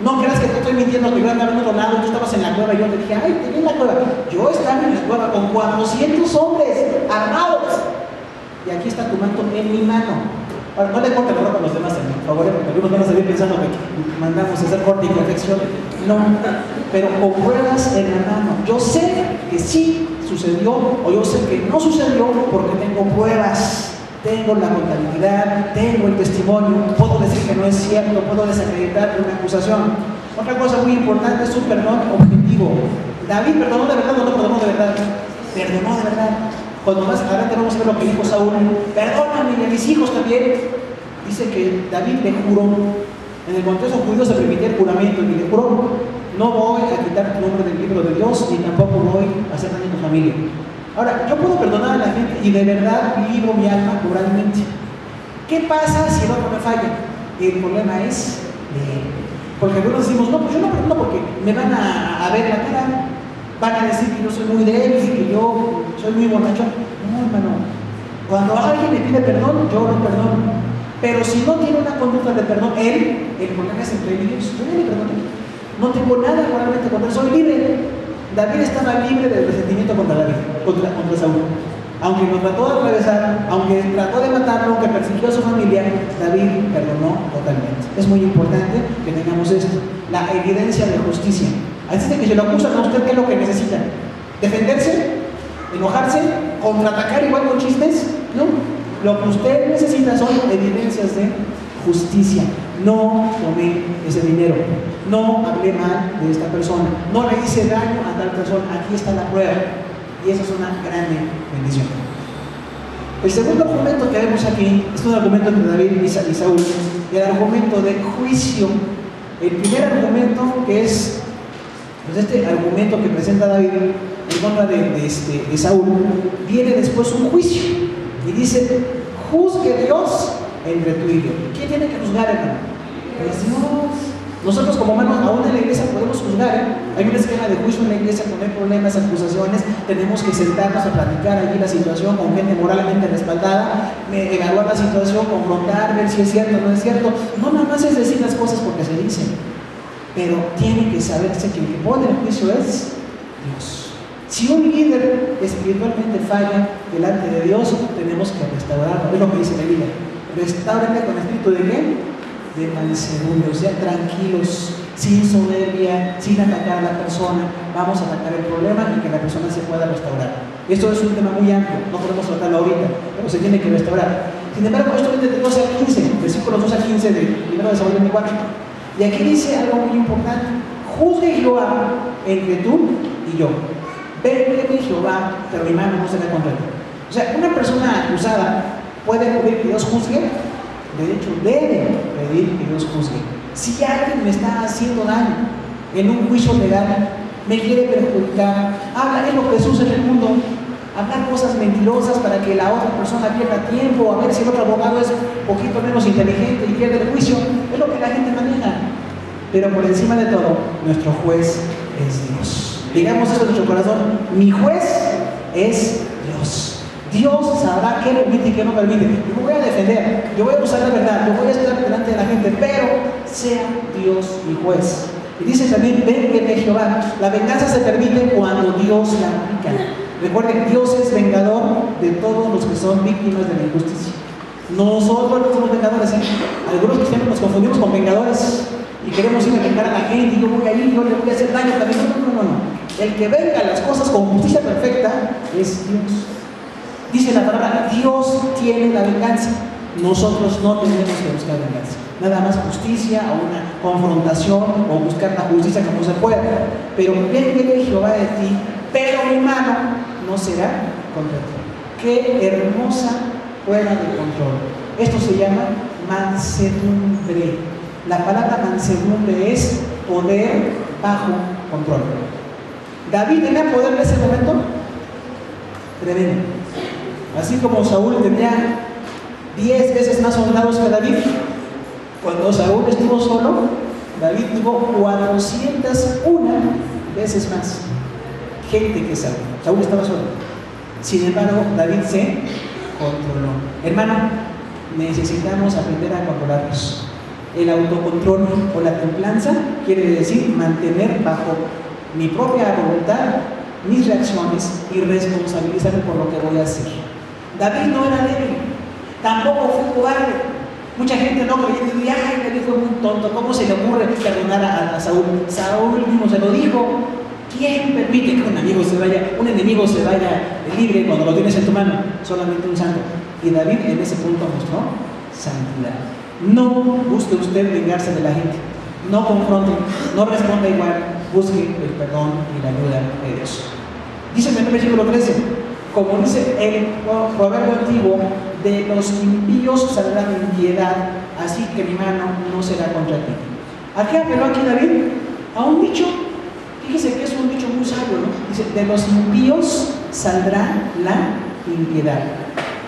No creas que te estoy mintiendo, que yo andaba en otro lado, tú estabas en la cueva y yo te dije: ay, te vi en la cueva. Yo estaba en la cueva con 400 hombres armados y aquí está tu manto en mi mano. Ahora, no le corten la ropa a los demás, por favor, porque algunos van a salir pensando que mandamos a hacer corte y perfección. No, pero con pruebas en la mano. Yo sé que sí sucedió, o yo sé que no sucedió, porque tengo pruebas. Tengo la contabilidad, tengo el testimonio, puedo decir que no es cierto, puedo desacreditar una acusación. Otra cosa muy importante es un perdón objetivo. David perdonó de verdad o no perdonó de verdad. Perdonó de verdad. Cuando más adelante vamos a ver lo que dijo Saúl: perdóname y a mis hijos también. Dice que David le juró. En el contexto judío se permitía el juramento, y le juró: no voy a quitar tu nombre del libro de Dios, ni tampoco voy a hacer daño a tu familia. Ahora, yo puedo perdonar a la gente y de verdad libro mi alma moralmente. ¿Qué pasa si el otro me falla? El problema es de él. Porque algunos decimos: no, pues yo no perdono porque me van a ver la cara, van a decir que yo soy muy débil, que yo soy muy borracho. No, hermano. Cuando alguien le pide perdón, yo lo perdono. Pero si no tiene una conducta de perdón, el problema es entre él y Dios. Yo no le perdoné. No tengo nada moralmente contra él, soy libre. David estaba libre del resentimiento contra Saúl. Aunque lo trató de atravesar, aunque trató de matarlo, aunque persiguió a su familia, David perdonó totalmente. Es muy importante que tengamos esto, la evidencia de justicia. Así de que si lo acusan a usted, ¿qué es lo que necesita? ¿Defenderse? ¿Enojarse? ¿Contraatacar igual con chismes? No. Lo que usted necesita son evidencias de justicia. No tomé ese dinero, no hablé mal de esta persona, no le hice daño a tal persona. Aquí está la prueba, y esa es una gran bendición. El segundo argumento que vemos aquí es un argumento entre David y Saúl, el argumento de juicio. El primer argumento, que es pues este argumento que presenta David en contra de Saúl, viene después un juicio y dice: juzgue Dios entre tú y yo. ¿Quién tiene que juzgar, hermano? Pues Dios. Nosotros como humanos, aún en la iglesia podemos juzgar. Hay un esquema de juicio en la iglesia, cuando hay problemas, acusaciones, tenemos que sentarnos a platicar allí la situación con gente moralmente respaldada, evaluar la situación, confrontar, ver si es cierto o no es cierto. No nada más es decir las cosas porque se dicen, pero tiene que saberse que el que pone el juicio es Dios. Si un líder espiritualmente falla delante de Dios, tenemos que restaurarlo. Es lo que dice la Biblia: restáurate con espíritu de qué? De mansedumbre, o sea, tranquilos, sin soberbia, sin atacar a la persona. Vamos a atacar el problema y que la persona se pueda restaurar. Esto es un tema muy amplio, no podemos tratarlo ahorita, pero se tiene que restaurar. Sin embargo, esto viene de 12 a 15, versículos 12 a 15 del libro de Samuel 24. Y aquí dice algo muy importante: juzgue Jehová entre tú y yo. Véndeme Jehová, pero mi mano no será contra ti. O sea, una persona acusada puede pedir que Dios juzgue. De hecho, debe pedir que Dios juzgue. Si alguien me está haciendo daño en un juicio legal, me quiere perjudicar, habla, es lo que sucede en el mundo, hablar cosas mentirosas para que la otra persona pierda tiempo, a ver si el otro abogado es un poquito menos inteligente y pierde el juicio, es lo que la gente maneja. Pero por encima de todo, nuestro juez es Dios. Digamos eso en nuestro corazón: mi juez es Dios. Dios sabrá qué permite y qué no permite. Yo me voy a defender, yo voy a usar la verdad, yo voy a estar delante de la gente, pero sea Dios mi juez. Y dice también: véngame Jehová. La venganza se permite cuando Dios la aplica. Recuerden, Dios es vengador de todos los que son víctimas de la injusticia. Nosotros no somos vengadores, ¿eh? Algunos cristianos nos confundimos con vengadores y queremos ir a vengar a la gente, y yo voy a ir, yo le voy a hacer daño también. No. El que venga las cosas con justicia perfecta es Dios. Dice la palabra: Dios tiene la venganza. Nosotros no tenemos que buscar venganza. Nada más justicia o una confrontación o buscar la justicia como se pueda. Pero véngame Jehová de ti, pero mi mano no será contra ti. Qué hermosa fuera de control. Esto se llama mansedumbre. La palabra mansedumbre es poder bajo control. ¿David tenía poder en ese momento? Tremendo. Así como Saúl tenía 10 veces más soldados que David, cuando Saúl estuvo solo, David tuvo 401 veces más gente que Saúl. Saúl estaba solo. Sin embargo, David se controló. Hermano, necesitamos aprender a controlarnos. El autocontrol o la templanza quiere decir mantener bajo mi propia voluntad mis reacciones y responsabilizarme por lo que voy a hacer. David no era débil, tampoco fue cobarde. Mucha gente no creyente dice: ay, David fue muy tonto, ¿cómo se le ocurre perdonar a Saúl? Saúl mismo se lo dijo. ¿Quién permite que un enemigo se vaya libre cuando lo tienes en tu mano? Solamente un santo. Y David en ese punto mostró santidad. No busque usted vengarse de la gente, no confronte, no responda igual, busque el perdón y la ayuda de Dios. Dice en el versículo 13, como dice el proverbio antiguo: de los impíos saldrá mi impiedad, así que mi mano no será contra ti. ¿A qué apeló aquí David? A un dicho. Fíjese que es un dicho muy sabio, ¿no? Dice: de los impíos saldrá la impiedad.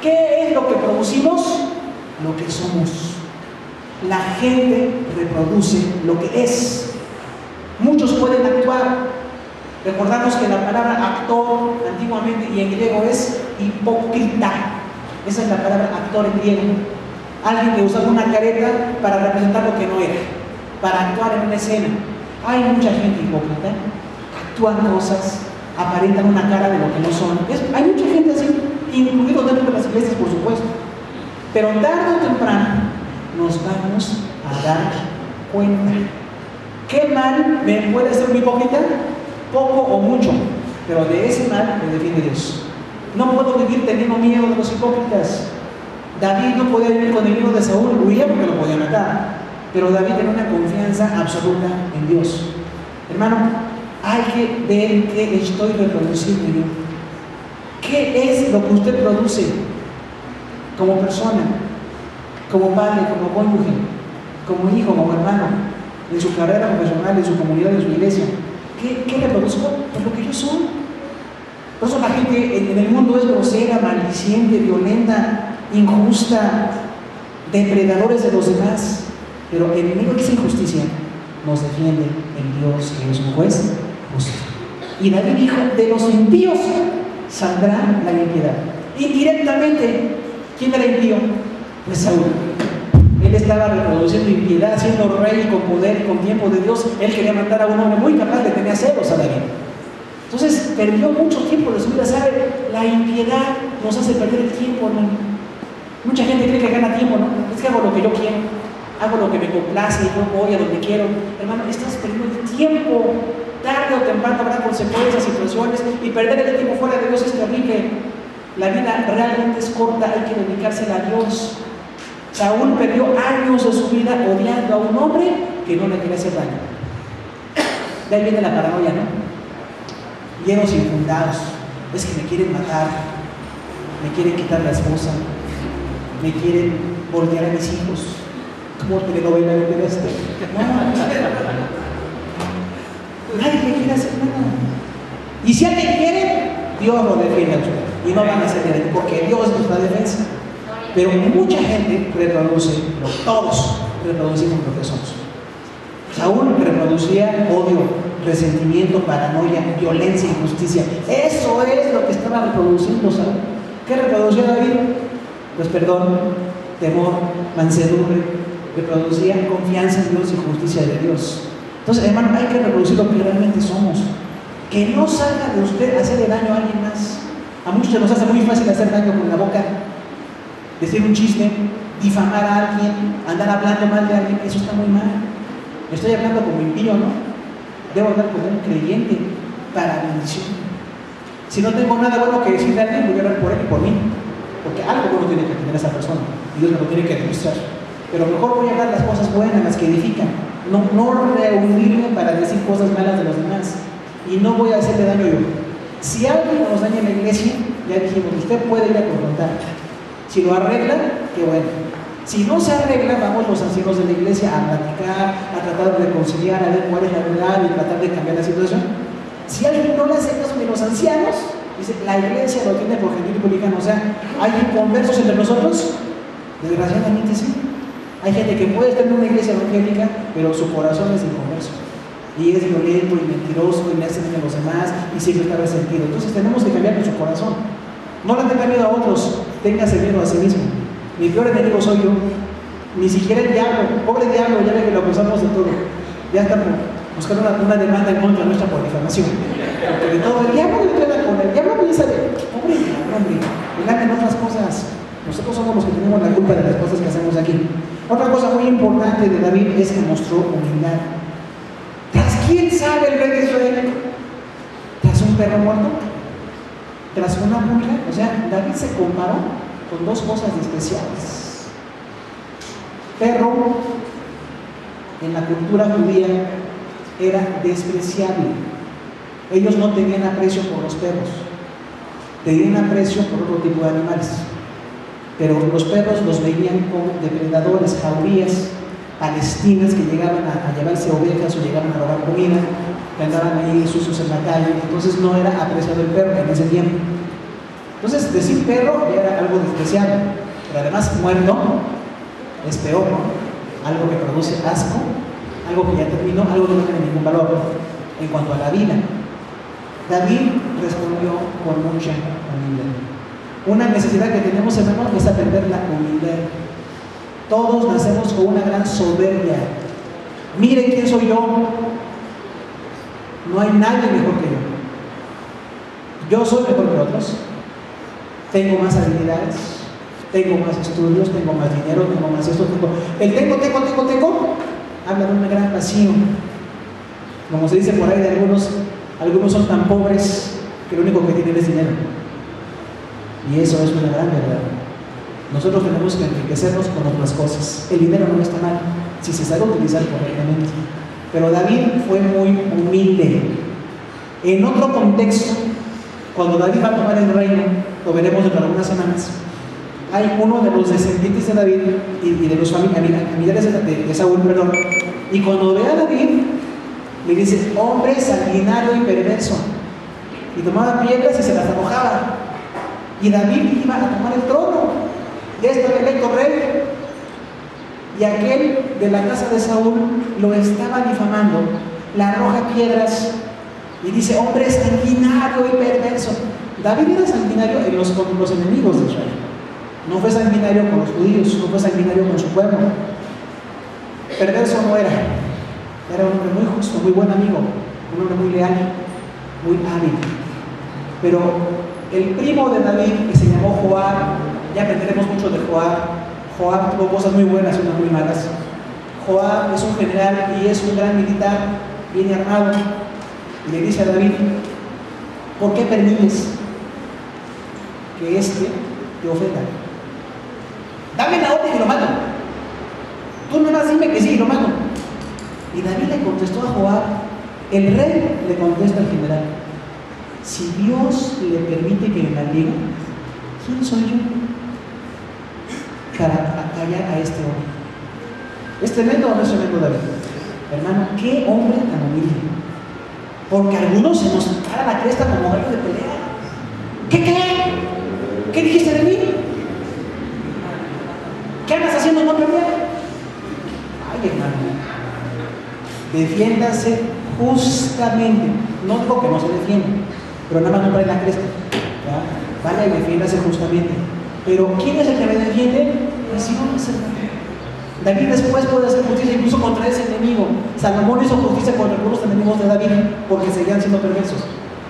¿Qué es lo que producimos? Lo que somos. La gente reproduce lo que es. Muchos pueden actuar. Recordamos que la palabra actor antiguamente y en griego es hipócrita. Esa es la palabra actor en griego. Alguien que usaba una careta para representar lo que no era, para actuar en una escena. Hay mucha gente hipócrita, actúan cosas, aparentan una cara de lo que no son. Hay mucha gente así, incluidos dentro de las iglesias, por supuesto. Pero tarde o temprano nos vamos a dar cuenta. ¿Qué mal me puede hacer un hipócrita? Poco o mucho, pero de ese mal me defiende Dios. No puedo vivir teniendo miedo de los hipócritas. David no podía vivir con el miedo de Saúl, huía porque lo podía matar, pero David tenía una confianza absoluta en Dios. Hermano, hay que ver qué estoy reproduciendo yo. ¿Qué es lo que usted produce como persona, como padre, como cónyuge, como hijo, como hermano, en su carrera profesional, en su comunidad, en su iglesia? ¿Qué reproduzco? Pues lo que yo soy. Por eso la gente en el mundo es grosera, maldiciente, violenta, injusta, depredadores de los demás. Pero el enemigo de esa injusticia nos defiende en Dios, que es un juez justo. Y David dijo: de los impíos saldrá la impiedad. Indirectamente, ¿quién era impío? Pues Saúl. Él estaba reproduciendo impiedad, siendo rey con poder y con tiempo de Dios. Él quería matar a un hombre muy capaz de tener celos a David. Entonces perdió mucho tiempo de su vida. ¿Sabe? La impiedad nos hace perder el tiempo, hermano. Mucha gente cree que gana tiempo, ¿no? Es que hago lo que yo quiero, hago lo que me complace, yo voy a donde quiero. Hermano, estás perdiendo el tiempo. Tarde o temprano habrá consecuencias, situaciones, y perder el tiempo fuera de Dios es terrible. La vida realmente es corta, hay que dedicársela a Dios. Saúl perdió años de su vida odiando a un hombre que no le quería hacer daño. De ahí viene la paranoia, ¿no? Llenos infundados. Es que me quieren matar, me quieren quitar la esposa, me quieren voltear a mis hijos. ¿Cómo telenovela de esto? Nadie le quiere hacer nada. Y si alguien quiere, Dios lo defiende y no van a hacer nada, porque Dios es nuestra defensa. Pero mucha gente reproduce, todos reproducimos lo que somos. Saúl reproducía odio, resentimiento, paranoia, violencia, injusticia. Eso es lo que estaba reproduciendo Saúl. ¿Qué reproducía David? Pues perdón, temor, mansedumbre. Reproducía confianza en Dios y justicia de Dios. Entonces, hermano, hay que reproducir lo que realmente somos. Que no salga de usted hacerle daño a alguien más. A muchos se nos hace muy fácil hacer daño con la boca. Decir un chiste, difamar a alguien, andar hablando mal de alguien, eso está muy mal. Estoy hablando como impío, ¿no? Debo hablar como un creyente para bendición. Si no tengo nada bueno que decirle a alguien, voy a hablar por él y por mí. Porque algo bueno tiene que tener esa persona. Y Dios me lo tiene que demostrar. Pero mejor voy a hablar las cosas buenas, las que edifican. No reunirme para decir cosas malas de los demás. Y no voy a hacerle daño yo. Si alguien nos daña en la iglesia, ya dijimos, usted puede ir a confrontar. Si lo arregla, qué bueno. Si no se arregla, vamos los ancianos de la iglesia a platicar, a tratar de reconciliar, a ver cuál es la verdad y tratar de cambiar la situación. Si alguien no le hace caso ni los ancianos, dice, la iglesia lo tiene por gentil y publicano. O sea, ¿hay conversos entre nosotros? Desgraciadamente sí. Hay gente que puede estar en una iglesia evangélica, pero su corazón es inconverso. Y es violento y mentiroso y le hace daño a los demás y siempre está resentido. Entonces tenemos que cambiar nuestro corazón. No le tenga miedo a otros, téngase miedo a sí mismo. Mi peor enemigo soy yo. Ni siquiera el diablo, pobre diablo, ya ve que lo acusamos de todo. Ya estamos buscando una demanda en contra nuestra por difamación. Porque de todo, el diablo le queda con el diablo piensa de, pobre diablo, hombre, le ganan otras cosas. Nosotros somos los que tenemos la culpa de las cosas que hacemos aquí. Otra cosa muy importante de David es que mostró humildad. ¿Tras quién sabe el rey de Israel? ¿Tras un perro muerto? ¿Tras una pulga? O sea, David se comparó con dos cosas especiales. Perro, en la cultura judía, era despreciable. Ellos no tenían aprecio por los perros, tenían aprecio por otro tipo de animales. Pero los perros los veían como depredadores, jaurías palestinas que llegaban a llevarse ovejas o llegaban a robar comida, que andaban ahí sucios en la calle. Entonces no era apreciado el perro en ese tiempo. Entonces decir perro era algo despreciable, pero además muerto es peor, ¿no? Algo que produce asco, algo que ya terminó, algo que no tiene ningún valor. En cuanto a la vida, David respondió con mucha humildad. Una necesidad que tenemos, hermanos, es aprender la humildad. Todos nacemos con una gran soberbia. Miren quién soy yo. No hay nadie mejor que yo. Yo soy mejor que otros. Tengo más habilidades, tengo más estudios, tengo más dinero, tengo más esto, el tengo, habla de un gran vacío. Como se dice por ahí de algunos son tan pobres que lo único que tienen es dinero. Y eso es una gran verdad. Nosotros tenemos que enriquecernos con otras cosas. El dinero no está mal, si se sabe utilizar correctamente. Pero David fue muy humilde. En otro contexto, cuando David va a tomar el reino, lo veremos dentro de algunas semanas, hay uno de los descendientes de David y de los familiares de Saúl, perdón, y cuando ve a David, le dice, hombre sanguinario y perverso, y tomaba piedras y se las arrojaba, y David iba a tomar el trono, ya estaba electo rey, y aquel de la casa de Saúl lo estaba difamando, le arroja piedras, y dice, hombre sanguinario y perverso. David era sanguinario con los enemigos de Israel. No fue sanguinario con los judíos, no fue sanguinario con su pueblo. Perverso no era. Era un hombre muy justo, muy buen amigo, un hombre muy leal, muy hábil. Pero el primo de David, que se llamó Joab, ya aprenderemos mucho de Joab. Joab tuvo cosas muy buenas y unas muy malas. Joab es un general y es un gran militar, viene armado. Y le dice a David, ¿por qué permites que éste te ofenda. Dame la orden y lo mato. Tú nomás dime que sí y lo mato. Y David le contestó a Joab, el rey le contesta al general, si Dios le permite que me maldiga, ¿quién soy yo para callar a este hombre? ¿Es tremendo o no es tremendo David? Hermano, qué hombre tan humilde. Porque algunos se nos paran la cresta como gallo de pelea. ¿Qué dijiste de mí? ¿Qué andas haciendo en contra mía? Ay, hermano, defiéndase justamente. No digo que no se defienda, pero nada más no trae la cresta. ¿Ya? Vaya y defiéndase justamente. Pero ¿quién es el que me defiende? El Señor es el David. David después puede hacer justicia incluso contra ese enemigo. Salomón hizo justicia contra algunos enemigos de David porque seguían siendo perversos.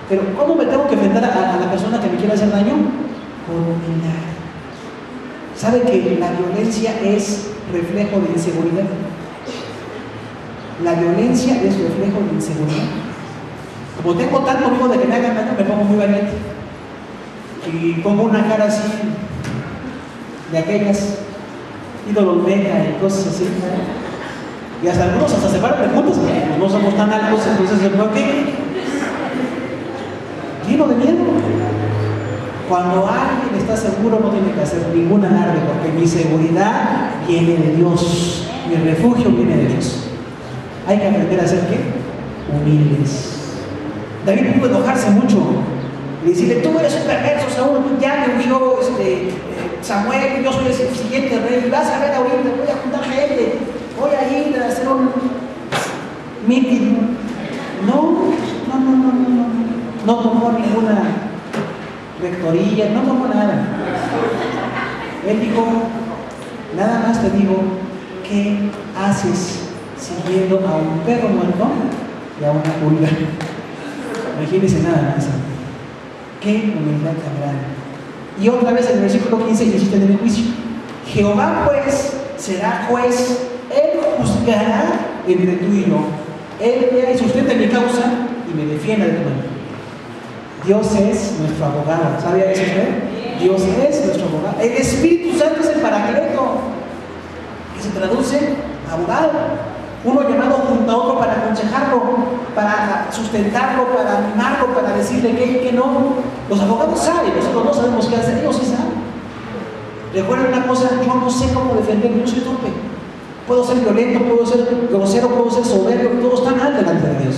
Pero ¿cómo me tengo que enfrentar a la persona que me quiere hacer daño? Con humildad. ¿Sabe que la violencia es reflejo de inseguridad? La violencia es reflejo de inseguridad. Como tengo tanto miedo de que me hagan daño, me pongo muy valiente. Y pongo una cara así, de aquellas ídolos meca y cosas así. Y hasta algunos hasta se paran preguntas, porque no somos tan altos, entonces ¿por qué? Lleno de miedo. Cuando alguien está seguro no tiene que hacer ningún alarde, porque mi seguridad viene de Dios, mi refugio viene de Dios. Hay que aprender a ser ¿qué? Humildes. David pudo enojarse mucho y decirle, tú eres un perverso, Saúl, ya me ungió Samuel, yo soy el siguiente rey, y vas a ver ahorita, voy a juntar gente, voy a ir a hacer un meeting. No tomó ninguna rectoría, no tomó nada. Él dijo, nada más te digo, ¿qué haces siguiendo a un perro muerto y a una pulga? Imagínense nada más. Qué humildad tan grande. Y otra vez en el versículo 15 insiste en el juicio. Jehová pues será juez, él juzgará entre tú y yo. Él vea y sustenta mi causa y me defienda de tu mano. Dios es nuestro abogado. ¿Sabía eso usted? Dios es nuestro abogado. El Espíritu Santo es el paracleto, que se traduce abogado. Uno llamado junto a otro para aconsejarlo, para sustentarlo, para animarlo, para decirle que y que no. Los abogados saben, nosotros no sabemos qué hacer, ellos sí saben. Recuerden una cosa, yo no sé cómo defenderme, yo soy torpe. Puedo ser violento, puedo ser grosero, puedo ser soberbio, todo está mal delante de Dios.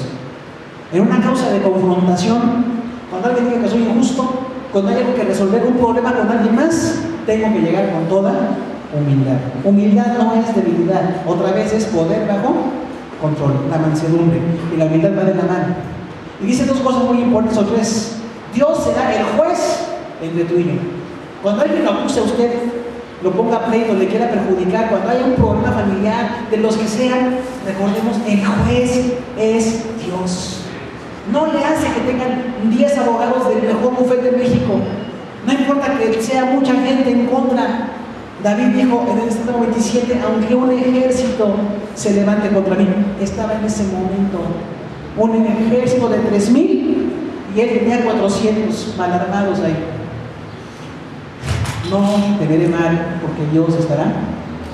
En una causa de confrontación, cuando alguien diga que soy injusto, cuando hay algo que resolver un problema con alguien más, tengo que llegar con toda humildad. Humildad no es debilidad, otra vez es poder bajo control, la mansedumbre, y la humildad va de la mano. Y dice dos cosas muy importantes, o tres. Dios será el juez entre tú y yo. Cuando alguien lo acuse a usted, lo ponga a pleito, le quiera perjudicar, cuando haya un problema familiar, de los que sean, recordemos, el juez es Dios. No le hace que tengan 10 abogados del mejor bufete de México. No importa que sea mucha gente en contra. David dijo en el Salmo 27, aunque un ejército se levante contra mí, estaba en ese momento un ejército de 3,000 y él tenía 400 mal armados ahí. No te veré mal porque Dios estará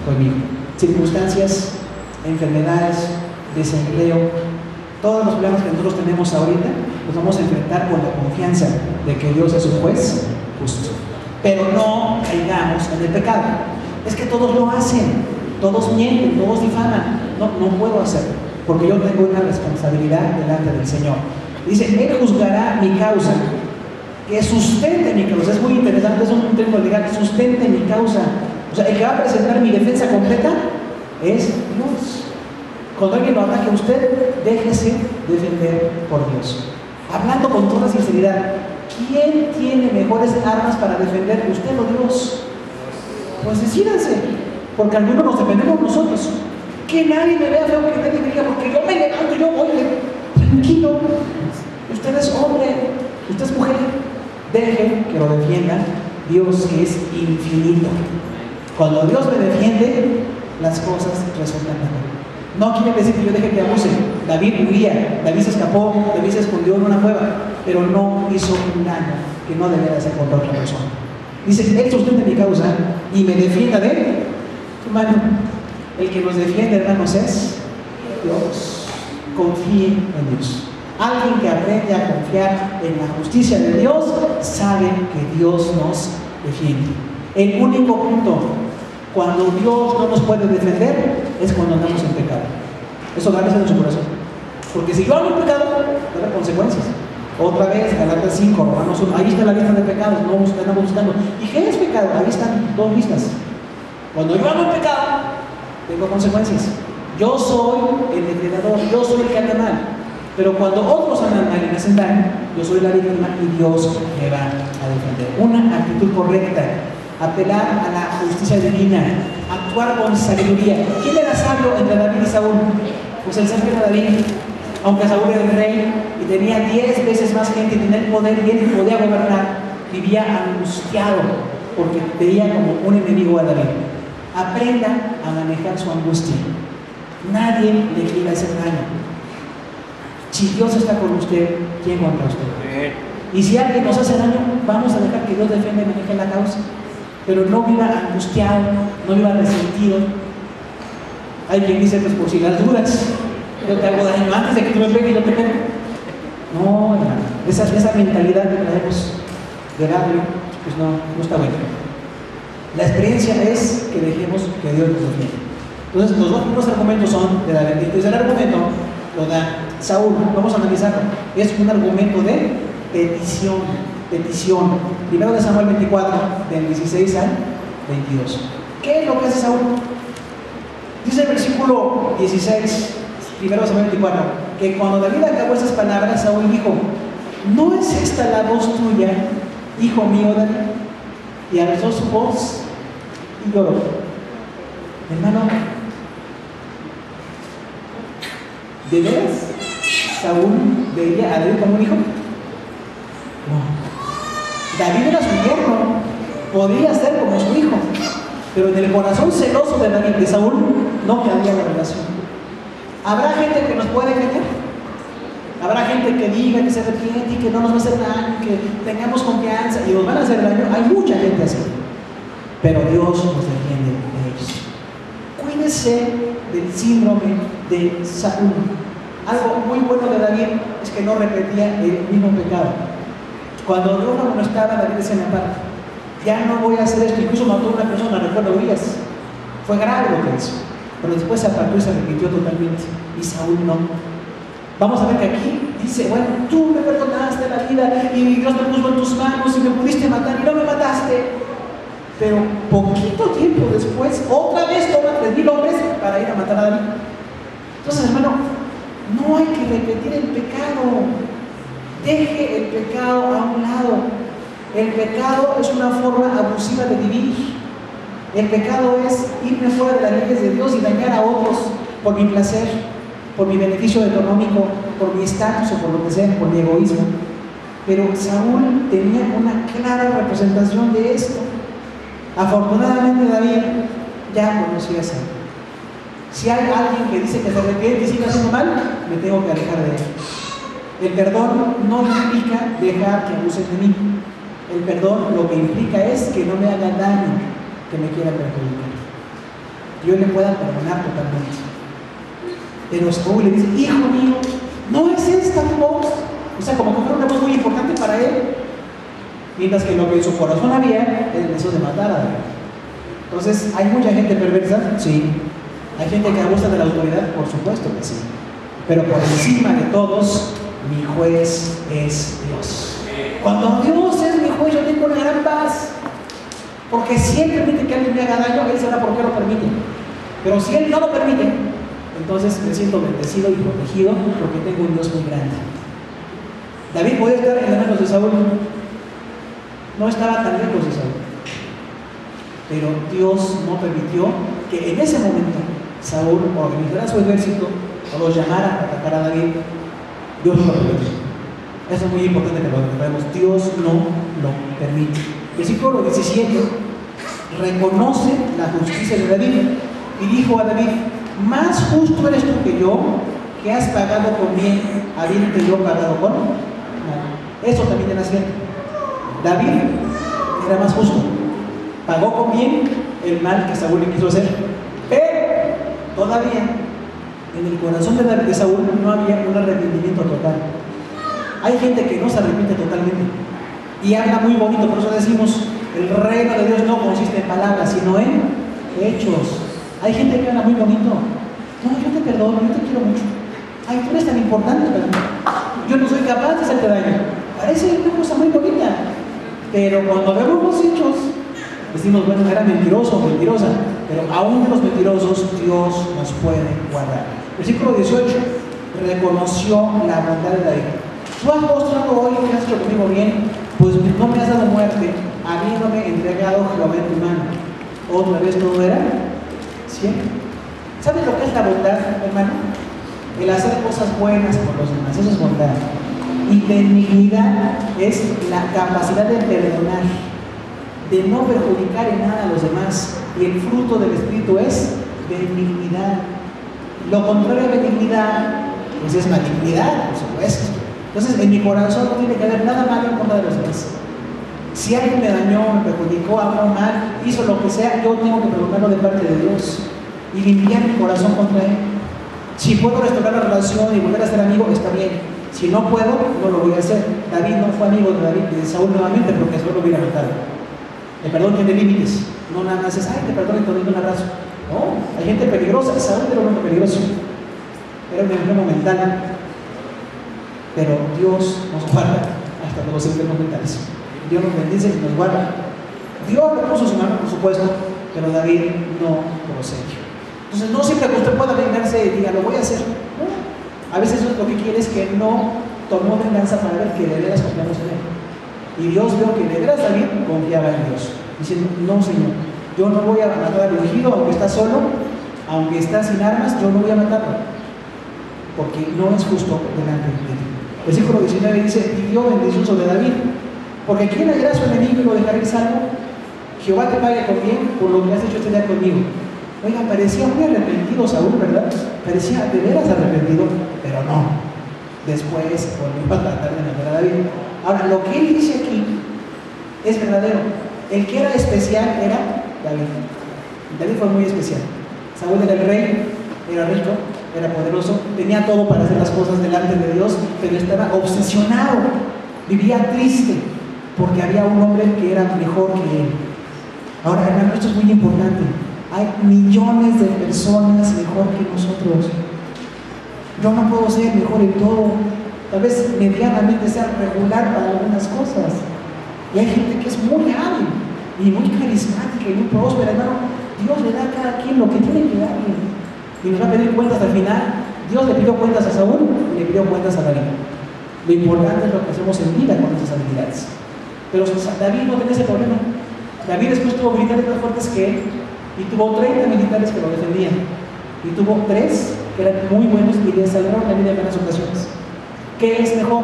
conmigo. Circunstancias, enfermedades, desempleo, todos los problemas que nosotros tenemos ahorita los vamos a enfrentar con la confianza de que Dios es un juez justo. Pero no caigamos en el pecado. Es que todos lo hacen, todos mienten, todos difaman. No puedo hacerlo, porque yo tengo una responsabilidad delante del Señor. Dice, Él juzgará mi causa, que sustente mi causa. Es muy interesante, es un término legal, sustente mi causa. O sea, el que va a presentar mi defensa completa es Dios. Cuando alguien lo ataque a usted, déjese defender por Dios. Hablando con toda sinceridad, ¿quién tiene mejores armas para defender? ¿Usted o Dios? Pues decídanse, porque al menos nos defendemos nosotros. Que nadie me vea feo, que nadie me diga, porque yo me levanto, yo voy, tranquilo. Usted es hombre, usted es mujer. Deje que lo defienda Dios, que es infinito. Cuando Dios me defiende, las cosas resultan mejor. No quiere decir que yo deje que abuse. David huía, David se escapó, David se escondió en una cueva, pero no hizo un daño que no debiera hacer contra otra persona. Dice, Él sustenta mi causa y me defienda de su mano. El que nos defiende, hermanos, es Dios. Confíe en Dios. Alguien que aprende a confiar en la justicia de Dios sabe que Dios nos defiende. El único punto cuando Dios no nos puede defender es cuando andamos en pecado. Eso grábese en su corazón. Porque si yo hago un pecado, va a haber consecuencias. Otra vez, Galatas 5, Romanos 1, ahí está la lista de pecados, no andamos buscando. ¿Y qué es pecado? Ahí están dos listas. Cuando yo hago un pecado, tengo consecuencias. Yo soy el depredador, yo soy el que anda mal. Pero cuando otros andan mal y me hacen daño, yo soy la víctima y Dios me va a defender. Una actitud correcta, apelar a la justicia divina, actuar con sabiduría. ¿Quién era sabio entre David y Saúl? Pues el Señor era David. Aunque Saúl era el rey y tenía 10 veces más gente y tenía el poder y él podía gobernar, vivía angustiado porque veía como un enemigo a David. Aprenda a manejar su angustia. Nadie le quiere hacer daño. Si Dios está con usted, ¿quién contra usted? Y si alguien nos hace daño, vamos a dejar que Dios defienda y maneje la causa. Pero no viva angustiado, no viva resentido. Hay quien dice, pues por si las dudas, yo te hago daño antes de que tú me pegues y yo te pego. No, hermano, esa mentalidad que traemos de radio, pues no está buena. La experiencia es que dejemos que Dios nos defienda. Entonces, los dos primeros argumentos son de David. El tercer argumento lo da Saúl. Vamos a analizarlo. Es un argumento de petición. Primero de Samuel 24, del 16 al 22. ¿Qué es lo que hace Saúl? Dice el versículo 16, primero de Samuel 24, que cuando David acabó esas palabras, Saúl dijo: ¿no es esta la voz tuya, hijo mío David? Y alzó su voz y lloró. Hermano, ¿de veras Saúl veía a David como un hijo? No. David era su yerno, podía ser como su hijo, pero en el corazón celoso de David, de Saúl, no cabía la relación. Habrá gente que nos puede engañar, habrá gente que diga que se arrepiente y que no nos va a hacer daño, que tengamos confianza y nos van a hacer daño. Hay mucha gente así, pero Dios nos defiende de ellos. Cuídese del síndrome de Saúl. Algo muy bueno de David es que no repetía el mismo pecado. Cuando Dios lo amonestaba, David decía en la parte: ya no voy a hacer esto. Incluso mató a una persona, recuerdo Urias. Fue grave lo que hizo, pero después se apartó y se arrepintió totalmente. Y Saúl no. Vamos a ver que aquí dice: bueno, tú me perdonaste la vida y Dios me puso en tus manos y me pudiste matar y no me mataste. Pero poquito tiempo después, otra vez toma 3,000 hombres para ir a matar a David. Entonces, hermano, no hay que repetir el pecado. Deje el pecado a un lado. El pecado es una forma abusiva de vivir. El pecado es irme fuera de las leyes de Dios y dañar a otros por mi placer, por mi beneficio económico, por mi estatus o por lo que sea, por mi egoísmo. Pero Saúl tenía una clara representación de esto. Afortunadamente David ya conocía a Saúl. Si hay alguien que dice que se arrepiente y sigue haciendo mal, me tengo que alejar de él. El perdón no implica dejar que abusen de mí. El perdón lo que implica es que no me haga daño, que me quiera perjudicar. Yo le pueda perdonar totalmente. Pero Saúl le dice: hijo mío, ¿no es esta tu voz? O sea, como que fue una voz muy importante para él. Mientras que lo que en su corazón había era el deseo de matar a David. Entonces, ¿hay mucha gente perversa? Sí. ¿Hay gente que abusa de la autoridad? Por supuesto que sí. Pero por encima de todos, mi juez es Dios. Cuando Dios es mi juez, yo tengo una gran paz. Porque si Él permite que alguien me haga daño, Él sabrá por qué lo permite. Pero si Él no lo permite, entonces me siento bendecido y protegido porque tengo un Dios muy grande. David podía estar en las manos de Saúl. No estaba tan lejos de Saúl. Pero Dios no permitió que en ese momento Saúl organizara su ejército o los llamara a atacar a David. Dios no lo permitió. Eso es muy importante que lo recordemos. Dios no lo permite. Versículo 17 reconoce la justicia de David y dijo a David: más justo eres tú que yo, que has pagado con bien, habiendo yo pagado con mal. Eso también era cierto. David era más justo. Pagó con bien el mal que Saúl le quiso hacer. Pero todavía en el corazón de Saúl no había un arrepentimiento total. Hay gente que no se arrepiente totalmente y habla muy bonito, por eso decimos, el reino de Dios no consiste en palabras, sino en hechos. Hay gente que habla muy bonito. No, yo te perdono, yo te quiero mucho. Ay, tú eres tan importante para mí. Yo no soy capaz de hacerte daño. Parece una cosa muy bonita, pero cuando vemos los hechos, decimos, bueno, era mentiroso o mentirosa, pero aún de los mentirosos Dios nos puede guardar. Versículo 18, reconoció la bondad de David. Tú has mostrado hoy que has hecho conmigo bien, pues no me has dado muerte, habiéndome entregado Jehová en tu mano. Otra vez todo era cierto. ¿Sabes lo que es la bondad, hermano? El hacer cosas buenas por los demás, eso es bondad. Y benignidad es la capacidad de perdonar, de no perjudicar en nada a los demás. Y el fruto del Espíritu es benignidad. Lo contrario de benignidad, pues es malignidad, por supuesto. Entonces, en mi corazón no tiene que haber nada malo en contra de los demás. Si alguien me dañó, me perjudicó, habló mal, hizo lo que sea, yo tengo que perdonarlo de parte de Dios y limpiar mi corazón contra él. Si puedo restaurar la relación y volver a ser amigo, está bien. Si no puedo, no lo voy a hacer. David no fue amigo de Saúl nuevamente porque Saúl lo hubiera matado. El perdón tiene límites. No nada más es, ay, te perdono y te doy un abrazo. No, hay gente peligrosa. Saúl era un hombre peligroso. Era un enfermo mental. Pero Dios nos guarda hasta de los enfermos mentales. Dios nos bendice y nos guarda. Dios le puso su mano, por supuesto, pero David no procedió. Entonces, no siempre que usted pueda vengarse y diga, lo voy a hacer. No. A veces lo que quiere es que no tomó venganza para ver que de veras confiamos en él. Y Dios vio que de veras David confiaba en Dios, diciendo, no, Señor, yo no voy a matar al ungido, aunque está solo, aunque está sin armas, yo no voy a matarlo, porque no es justo delante de ti. Versículo 19 dice, y dio bendición sobre David, porque ¿quién hallará a su enemigo y lo dejará en salvo? Jehová te pague con bien por lo que has hecho este día conmigo. Oiga, parecía muy arrepentido Saúl, ¿verdad? Parecía de veras arrepentido, pero no. Después volvió a tratar de matar a David. Ahora, lo que él dice aquí es verdadero. El que era especial era David. David fue muy especial. Saúl era el rey, era rico, era poderoso, tenía todo para hacer las cosas delante de Dios, pero estaba obsesionado, vivía triste, porque había un hombre que era mejor que él. Ahora, hermano, esto es muy importante. Hay millones de personas mejor que nosotros. Yo no puedo ser mejor en todo. Tal vez medianamente sea regular para algunas cosas. Y hay gente que es muy hábil y muy carismática y muy próspera, hermano. Dios le da a cada quien lo que tiene que darle. Y nos va a pedir cuentas al final. Dios le pidió cuentas a Saúl y le pidió cuentas a David. Lo importante es lo que hacemos en vida con nuestras habilidades. Pero David no tenía ese problema. David después tuvo militares más fuertes que él y tuvo 30 militares que lo defendían. Y tuvo 3 que eran muy buenos y le salvaron la vida en varias ocasiones. ¿Qué es mejor?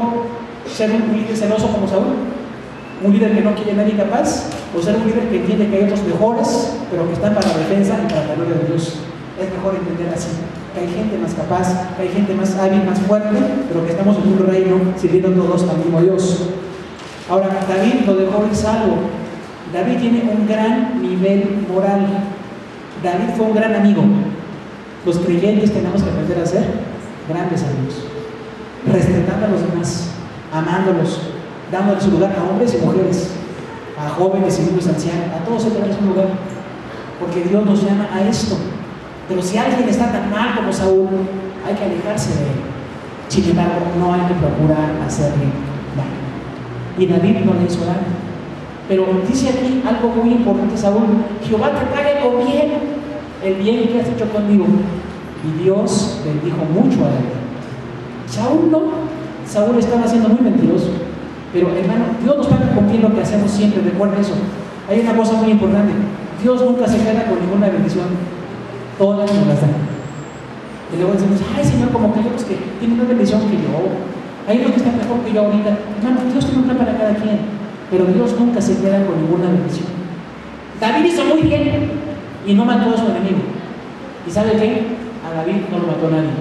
¿Ser un líder celoso como Saúl? ¿Un líder que no quiere a nadie capaz? ¿O ser un líder que entiende que hay otros mejores, pero que están para la defensa y para la gloria de Dios? Es mejor entender así, que hay gente más capaz, que hay gente más hábil, más fuerte, pero que estamos en un reino sirviendo todos al mismo Dios. Ahora, David lo dejó en salvo. David tiene un gran nivel moral. David fue un gran amigo. Los creyentes tenemos que aprender a ser grandes amigos, respetando a los demás, amándolos, dándoles su lugar a hombres y mujeres, a jóvenes y niños ancianos, a todos hay que darles un lugar, porque Dios nos llama a esto. Pero si alguien está tan mal como Saúl, hay que alejarse de él. Sin embargo, no hay que procurar hacerle daño. Y David no le hizo daño. Pero dice aquí algo muy importante Saúl: Jehová te pague con bien el bien que has hecho conmigo. Y Dios bendijo mucho a David. Saúl no. Saúl estaba siendo muy mentiroso. Pero hermano, Dios nos paga con bien lo que hacemos siempre. Recuerda eso. Hay una cosa muy importante: Dios nunca se queda con ninguna bendición. Todas nos las dan. Y luego decimos, ay Señor, como que hay otros que tienen una bendición que yo, hay otros que están mejor que yo ahorita. Hermano, Dios tiene un plan para cada quien, pero Dios nunca se queda con ninguna bendición. David hizo muy bien y no mató a su enemigo. ¿Y sabe qué? A David no lo mató nadie.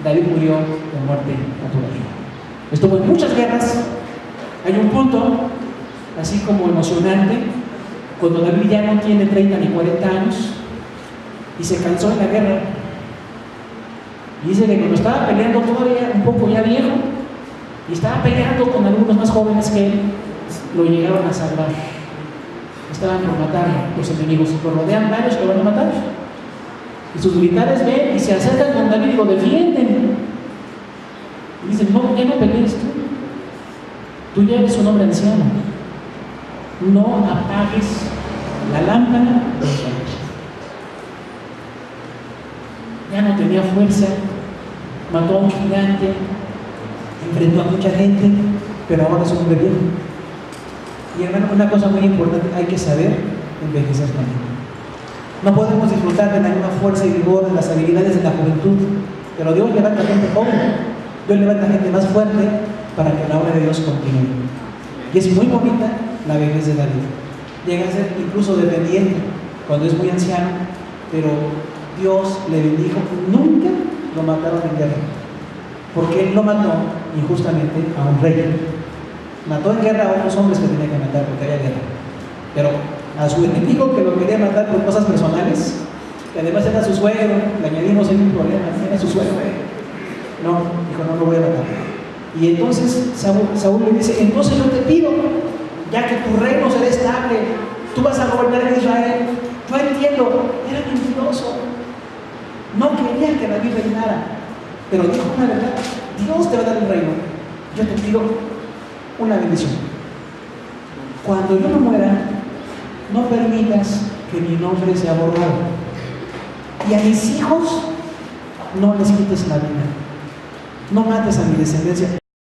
David murió de muerte natural. Estuvo en muchas guerras. Hay un punto así como emocionante, cuando David ya no tiene 30 ni 40 años y se cansó en la guerra. Y dice que cuando estaba peleando todavía un poco ya viejo, y estaba peleando con algunos más jóvenes que él, lo llegaron a salvar. Estaban por matarlo, los enemigos, lo rodean varios que lo van a matar. Y sus militares ven y se acercan con David y lo defienden. Y dicen, no, ya no pelees tú. Tú ya eres un hombre anciano. No apagues la lámpara de Israel. Ya no tenía fuerza, mató a un gigante, enfrentó a mucha gente, pero ahora es un hombre viejo. Y hermano, una cosa muy importante, hay que saber envejecer también. No podemos disfrutar de la misma fuerza y vigor de las habilidades de la juventud, pero Dios levanta gente joven, Dios levanta gente más fuerte para que la obra de Dios continúe. Y es muy bonita la vejez de David. Llega a ser incluso dependiente cuando es muy anciano, pero Dios le bendijo y nunca lo mataron en guerra, porque él lo mató injustamente a un rey. Mató en guerra a otros hombres que tenía que matar porque había guerra, pero a su enemigo que lo quería matar por cosas personales, que además era su suegro, le añadimos el problema, era su suegro. No, dijo, no lo voy a matar. Y entonces Saúl le dice, entonces yo te pido, ya que tu reino será estable, tú vas a gobernar en Israel. Yo entiendo, era mentiroso, no quería que David reinara, pero dijo una verdad, Dios te va a dar el reino. Yo te pido una bendición. Cuando yo no muera, no permitas que mi nombre sea borrado. Y a mis hijos no les quites la vida. No mates a mi descendencia.